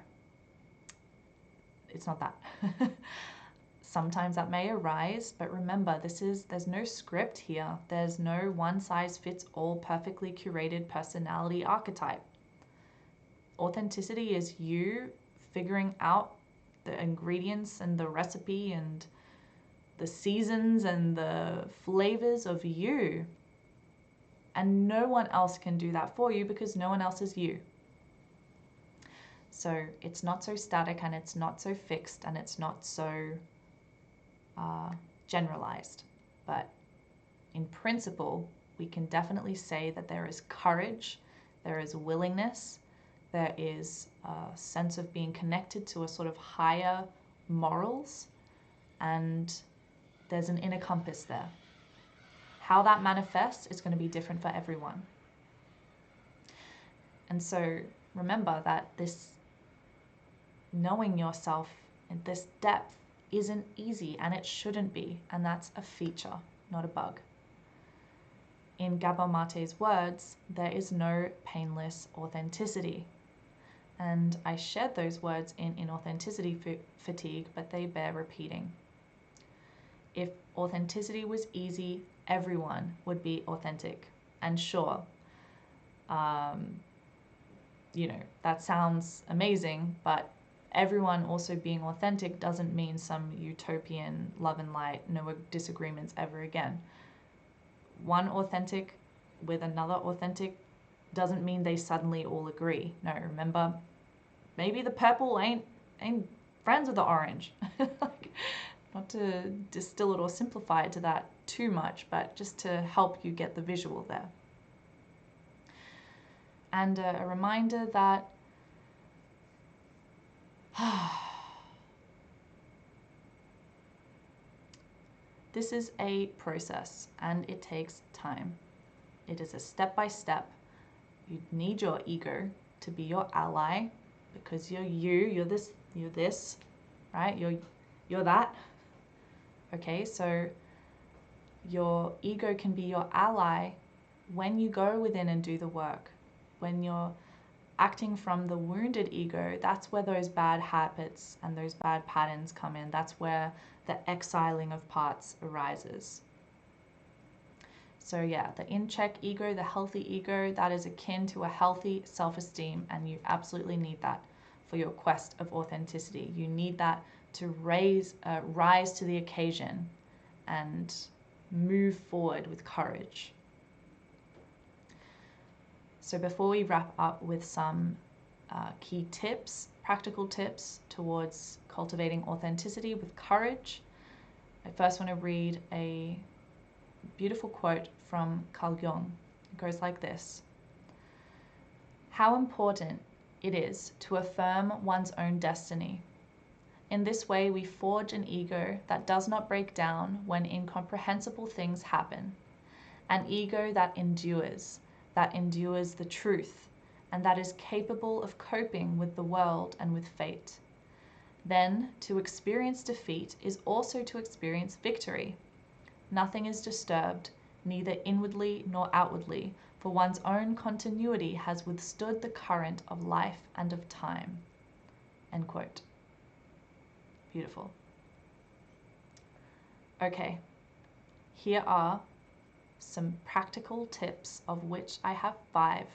it's not that. Sometimes that may arise, but remember, there's no script here. There's no one size fits all perfectly curated personality archetype. Authenticity is you figuring out the ingredients and the recipe and the seasons and the flavors of you. And no one else can do that for you because no one else is you. So it's not so static and it's not so fixed and it's not so generalized. But in principle, we can definitely say that there is courage, there is willingness, there is a sense of being connected to a sort of higher morals, and there's an inner compass there. How that manifests is going to be different for everyone. And so remember that this knowing yourself in this depth isn't easy, and it shouldn't be, and that's a feature, not a bug. In Gabor Mate's words, there is no painless authenticity. And I shared those words in Inauthenticity Fatigue, but they bear repeating. If authenticity was easy, everyone would be authentic. And sure, that sounds amazing, but everyone also being authentic doesn't mean some utopian love and light, no disagreements ever again. One authentic with another authentic doesn't mean they suddenly all agree. No, remember, maybe the purple ain't friends with the orange. Like, not to distill it or simplify it to that too much, but just to help you get the visual there. And a reminder that this is a process and it takes time. It is a step-by-step. You need your ego to be your ally because you're this, right? You're that. Okay, so your ego can be your ally when you go within and do the work. When you're acting from the wounded ego, that's where those bad habits and those bad patterns come in. That's where the exiling of parts arises. So yeah, the in-check ego, the healthy ego, that is akin to a healthy self-esteem, and you absolutely need that for your quest of authenticity. You need that to rise to the occasion and move forward with courage. So before we wrap up with some key tips, practical tips towards cultivating authenticity with courage, I first want to read a beautiful quote from Carl Jung. It goes like this: "How important it is to affirm one's own destiny. In this way, we forge an ego that does not break down when incomprehensible things happen, an ego that endures the truth, and that is capable of coping with the world and with fate. Then, to experience defeat is also to experience victory. Nothing is disturbed, neither inwardly nor outwardly, for one's own continuity has withstood the current of life and of time." End quote. Beautiful. Okay, here are some practical tips, of which I have 5,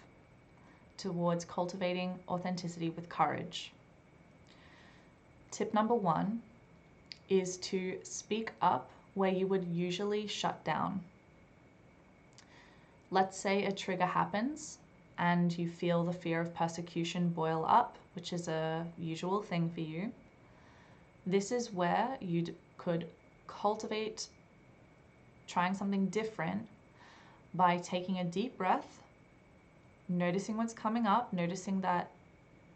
towards cultivating authenticity with courage. Tip number 1 is to speak up where you would usually shut down. Let's say a trigger happens and you feel the fear of persecution boil up, which is a usual thing for you, this is where you could cultivate trying something different by taking a deep breath, noticing what's coming up, noticing that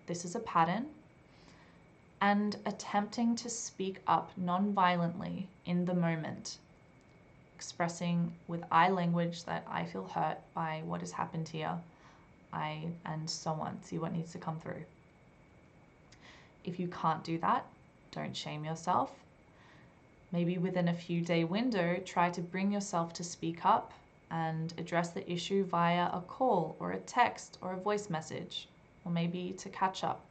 this is a pattern, and attempting to speak up non-violently in the moment, expressing with I language that I feel hurt by what has happened here, and so on. See what needs to come through. If you can't do that, don't shame yourself. Maybe within a few day window, try to bring yourself to speak up and address the issue via a call or a text or a voice message, or maybe to catch up,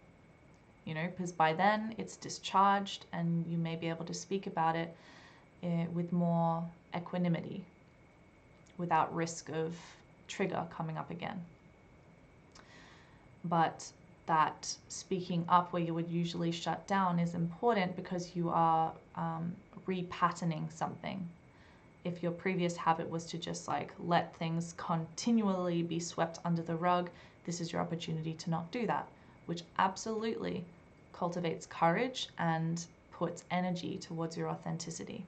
because by then it's discharged and you may be able to speak about it with more equanimity without risk of trigger coming up again. But that speaking up where you would usually shut down is important because you are repatterning something. If your previous habit was to just let things continually be swept under the rug, this is your opportunity to not do that, which absolutely cultivates courage and puts energy towards your authenticity.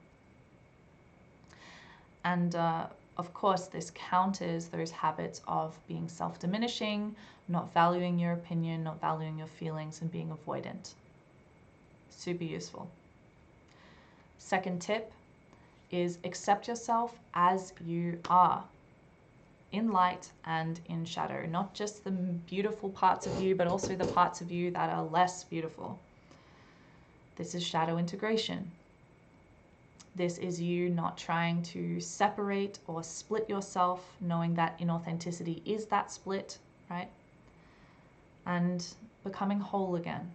And of course, this counters those habits of being self-diminishing, not valuing your opinion, not valuing your feelings, and being avoidant. Super useful. Second tip is accept yourself as you are, in light and in shadow, not just the beautiful parts of you, but also the parts of you that are less beautiful. This is shadow integration. This is you not trying to separate or split yourself, knowing that inauthenticity is that split, right? And becoming whole again.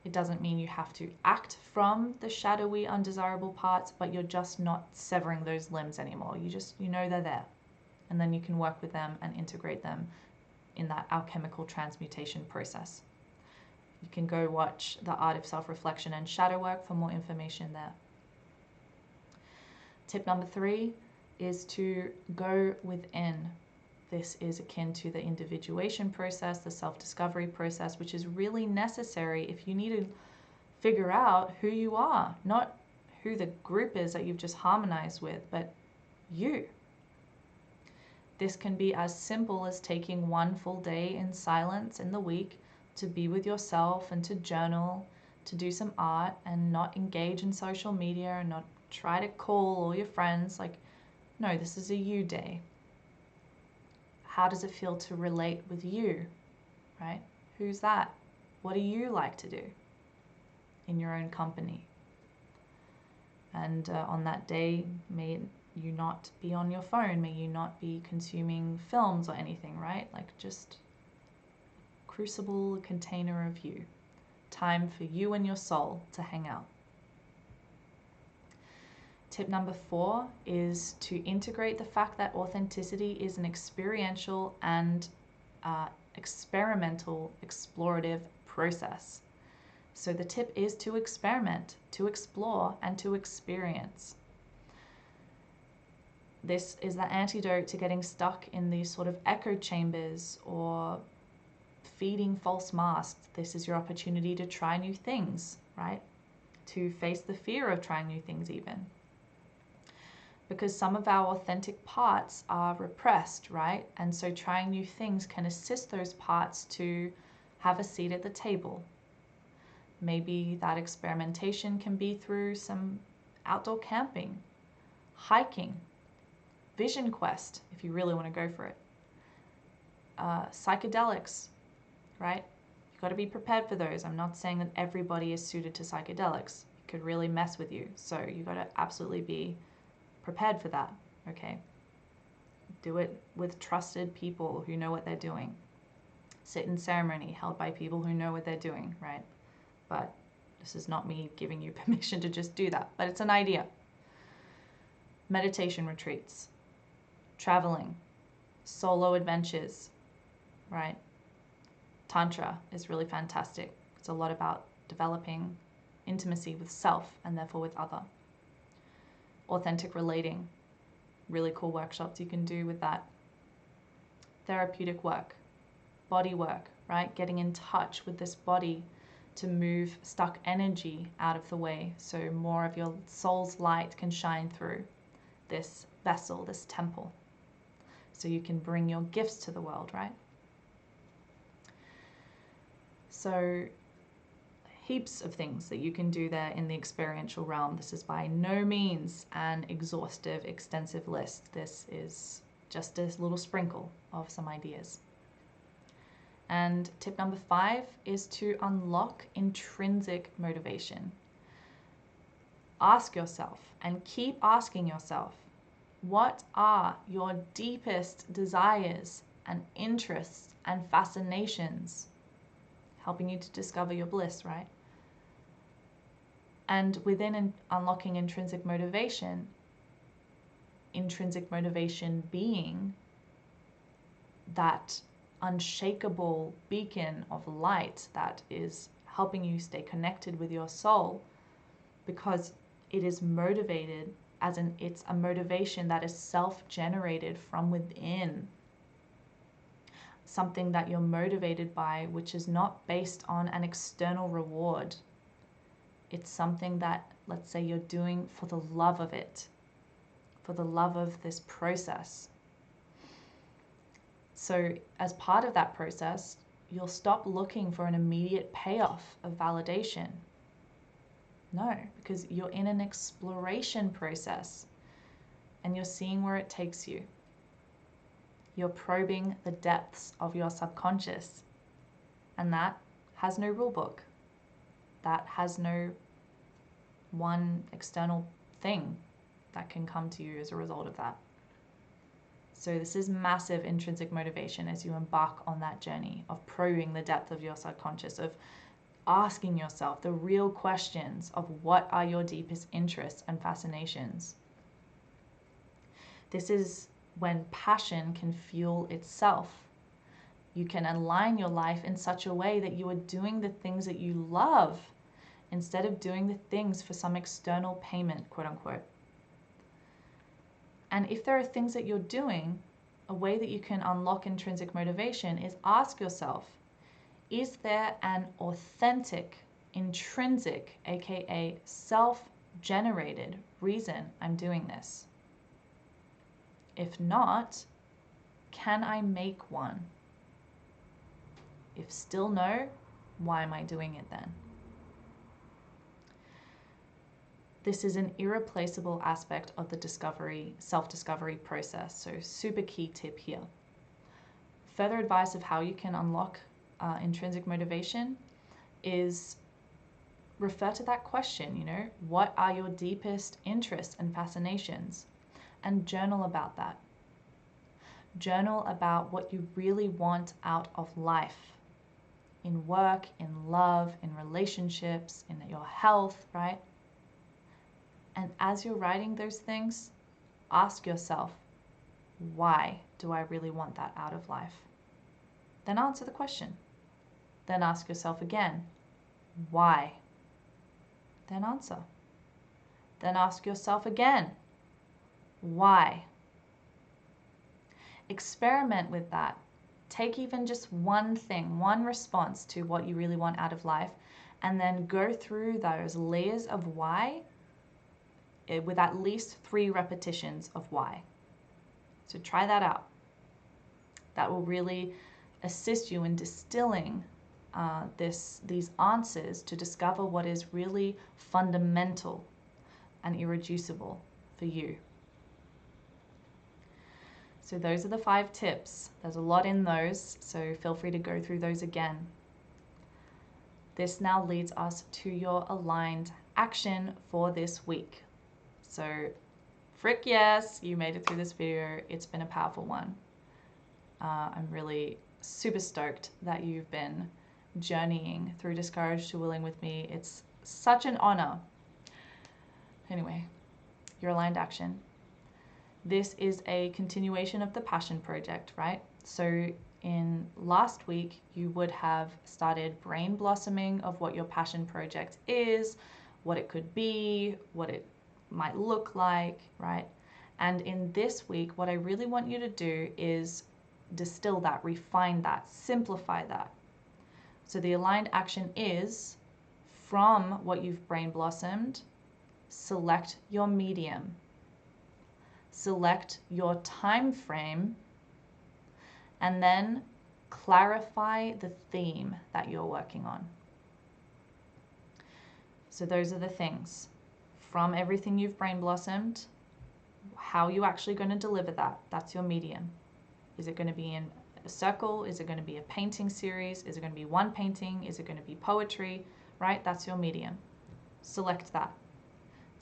It doesn't mean you have to act from the shadowy, undesirable parts, but you're just not severing those limbs anymore. You know they're there. And then you can work with them and integrate them in that alchemical transmutation process. You can go watch The Art of Self-Reflection and Shadow Work for more information there. Tip number 3 is to go within. This is akin to the individuation process, the self-discovery process, which is really necessary if you need to figure out who you are, not who the group is that you've just harmonized with, but you. This can be as simple as taking one full day in silence in the week to be with yourself and to journal, to do some art and not engage in social media and not try to call all your friends. No, this is a you day. How does it feel to relate with you, right? Who's that? What do you like to do in your own company? And on that day, may you not be on your phone, may you not be consuming films or anything, right? Just crucible, a container of you. Time for you and your soul to hang out. Tip number 4 is to integrate the fact that authenticity is an experiential and experimental, explorative process. So the tip is to experiment, to explore, and to experience. This is the antidote to getting stuck in these sort of echo chambers or feeding false masks. This is your opportunity to try new things, right? To face the fear of trying new things even. Because some of our authentic parts are repressed, right? And so trying new things can assist those parts to have a seat at the table. Maybe that experimentation can be through some outdoor camping, hiking, vision quest, if you really want to go for it. Psychedelics, right? You've got to be prepared for those. I'm not saying that everybody is suited to psychedelics. It could really mess with you. So you've got to absolutely be prepared for that, okay? Do it with trusted people who know what they're doing. Sit in ceremony held by people who know what they're doing, right? But this is not me giving you permission to just do that, but it's an idea. Meditation retreats, traveling, solo adventures, right? Tantra is really fantastic. It's a lot about developing intimacy with self and therefore with other. Authentic relating, really cool workshops you can do with that. Therapeutic work, body work, right? Getting in touch with this body to move stuck energy out of the way so more of your soul's light can shine through this vessel, this temple, so you can bring your gifts to the world, right? So heaps of things that you can do there in the experiential realm. This is by no means an exhaustive, extensive list. This is just a little sprinkle of some ideas. And tip number 5 is to unlock intrinsic motivation. Ask yourself and keep asking yourself, what are your deepest desires and interests and fascinations? Helping you to discover your bliss, right? And within unlocking intrinsic motivation being that unshakable beacon of light that is helping you stay connected with your soul, because it is motivated it's a motivation that is self-generated from within. Something that you're motivated by, which is not based on an external reward. It's something that, let's say, you're doing for the love of it, for the love of this process. So as part of that process, you'll stop looking for an immediate payoff of validation. No, because you're in an exploration process and you're seeing where it takes you. You're probing the depths of your subconscious, and that has no rule book. That has no one external thing that can come to you as a result of that. So this is massive intrinsic motivation as you embark on that journey of probing the depth of your subconscious, of asking yourself the real questions of what are your deepest interests and fascinations. This is when passion can fuel itself. You can align your life in such a way that you are doing the things that you love instead of doing the things for some external payment, quote unquote. And if there are things that you're doing, a way that you can unlock intrinsic motivation is ask yourself, is there an authentic, intrinsic, aka self-generated reason I'm doing this? If not, can I make one? If still no, why am I doing it then? This is an irreplaceable aspect of the self-discovery process, so super key tip here. Further advice of how you can unlock intrinsic motivation is refer to that question, what are your deepest interests and fascinations? And journal about that. Journal about what you really want out of life, in work, in love, in relationships, in your health, right? And as you're writing those things, ask yourself, why do I really want that out of life? Then answer the question. Then ask yourself again, why? Then answer. Then ask yourself again, why? Experiment with that. Take even just one thing, one response to what you really want out of life, and then go through those layers of why with at least 3 repetitions of why. So try that out. That will really assist you in distilling these answers to discover what is really fundamental and irreducible for you. So those are the 5 tips. There's a lot in those, so feel free to go through those again. This now leads us to your aligned action for this week. So frick yes, you made it through this video. It's been a powerful one. I'm really super stoked that you've been journeying through Discouraged to Willing with me. It's such an honor. Anyway, your aligned action. This is a continuation of the passion project, right? So in last week, you would have started brain blossoming of what your passion project is, what it could be, what it might look like, right? And in this week, what I really want you to do is distill that, refine that, simplify that. So the aligned action is, from what you've brain blossomed, select your medium, select your time frame, and then clarify the theme that you're working on. So those are the things. From everything you've brain blossomed, how are you actually going to deliver that? That's your medium. Is it going to be in a circle? Is it going to be a painting series? Is it going to be one painting? Is it going to be poetry? Right? That's your medium. Select that.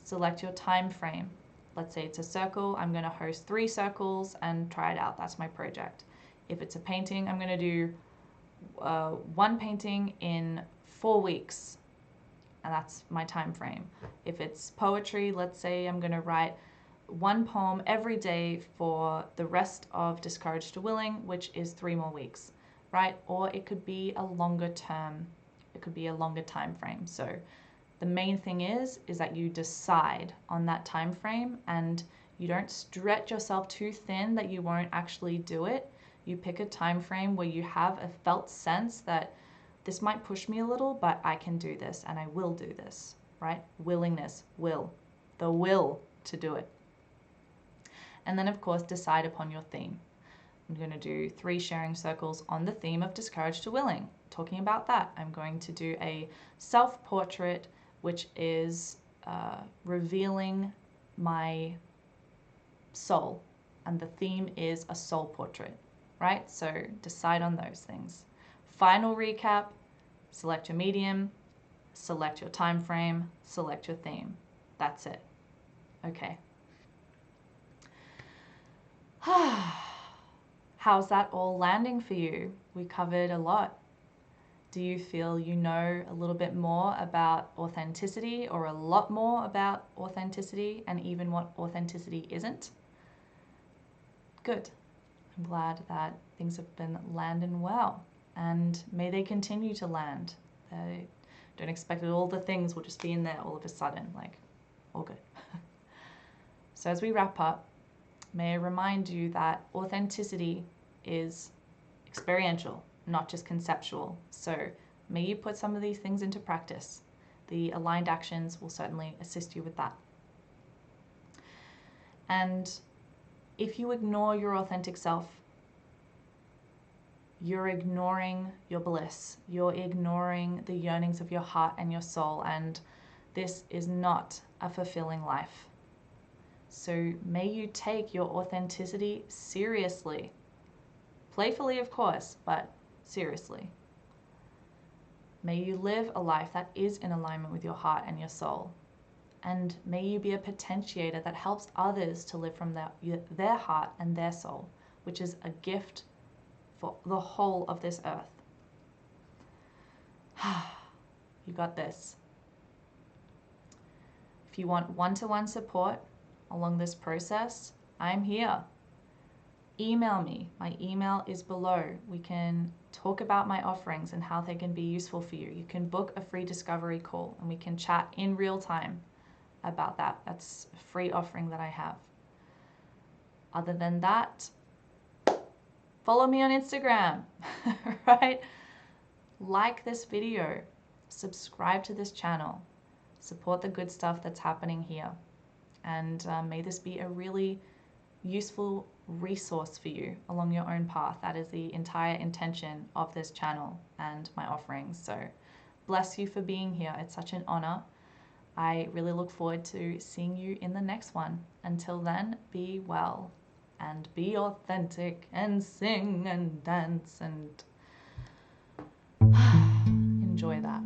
Select your time frame. Let's say it's a circle. I'm going to host 3 circles and try it out. That's my project. If it's a painting, I'm going to do 1 painting in 4 weeks. And that's my time frame. If it's poetry, let's say I'm going to write 1 poem every day for the rest of Discouraged to Willing, which is 3 more weeks, right? Or it could be a longer term. It could be a longer time frame. So the main thing is that you decide on that time frame, and you don't stretch yourself too thin that you won't actually do it. You pick a time frame where you have a felt sense that this might push me a little, but I can do this and I will do this, right? Willingness, the will to do it. And then of course, decide upon your theme. I'm going to do 3 sharing circles on the theme of Discouraged to Willing. Talking about that, I'm going to do a self-portrait, which is revealing my soul. And the theme is a soul portrait, right? So decide on those things. Final recap, select your medium, select your time frame, select your theme. That's it. Okay. How's that all landing for you? We covered a lot. Do you feel you know a little bit more about authenticity, or a lot more about authenticity, and even what authenticity isn't? Good. I'm glad that things have been landing well, and may they continue to land. Don't expect that all the things will just be in there all of a sudden, like, all good. So as we wrap up, may I remind you that authenticity is experiential, not just conceptual. So may you put some of these things into practice. The aligned actions will certainly assist you with that. And if you ignore your authentic self, you're ignoring your bliss. You're ignoring the yearnings of your heart and your soul. And this is not a fulfilling life. So may you take your authenticity seriously. Playfully, of course, but seriously. May you live a life that is in alignment with your heart and your soul. And may you be a potentiator that helps others to live from their heart and their soul, which is a gift for the whole of this earth. You got this. If you want one-to-one support along this process, I'm here. Email me. My email is below. We can talk about my offerings and how they can be useful for you. You can book a free discovery call and we can chat in real time about that. That's a free offering that I have. Other than that, follow me on Instagram, right? Like this video, subscribe to this channel, support the good stuff that's happening here. And may this be a really useful resource for you along your own path. That is the entire intention of this channel and my offerings. So bless you for being here. It's such an honor. I really look forward to seeing you in the next one. Until then, be well and be authentic and sing and dance and enjoy that.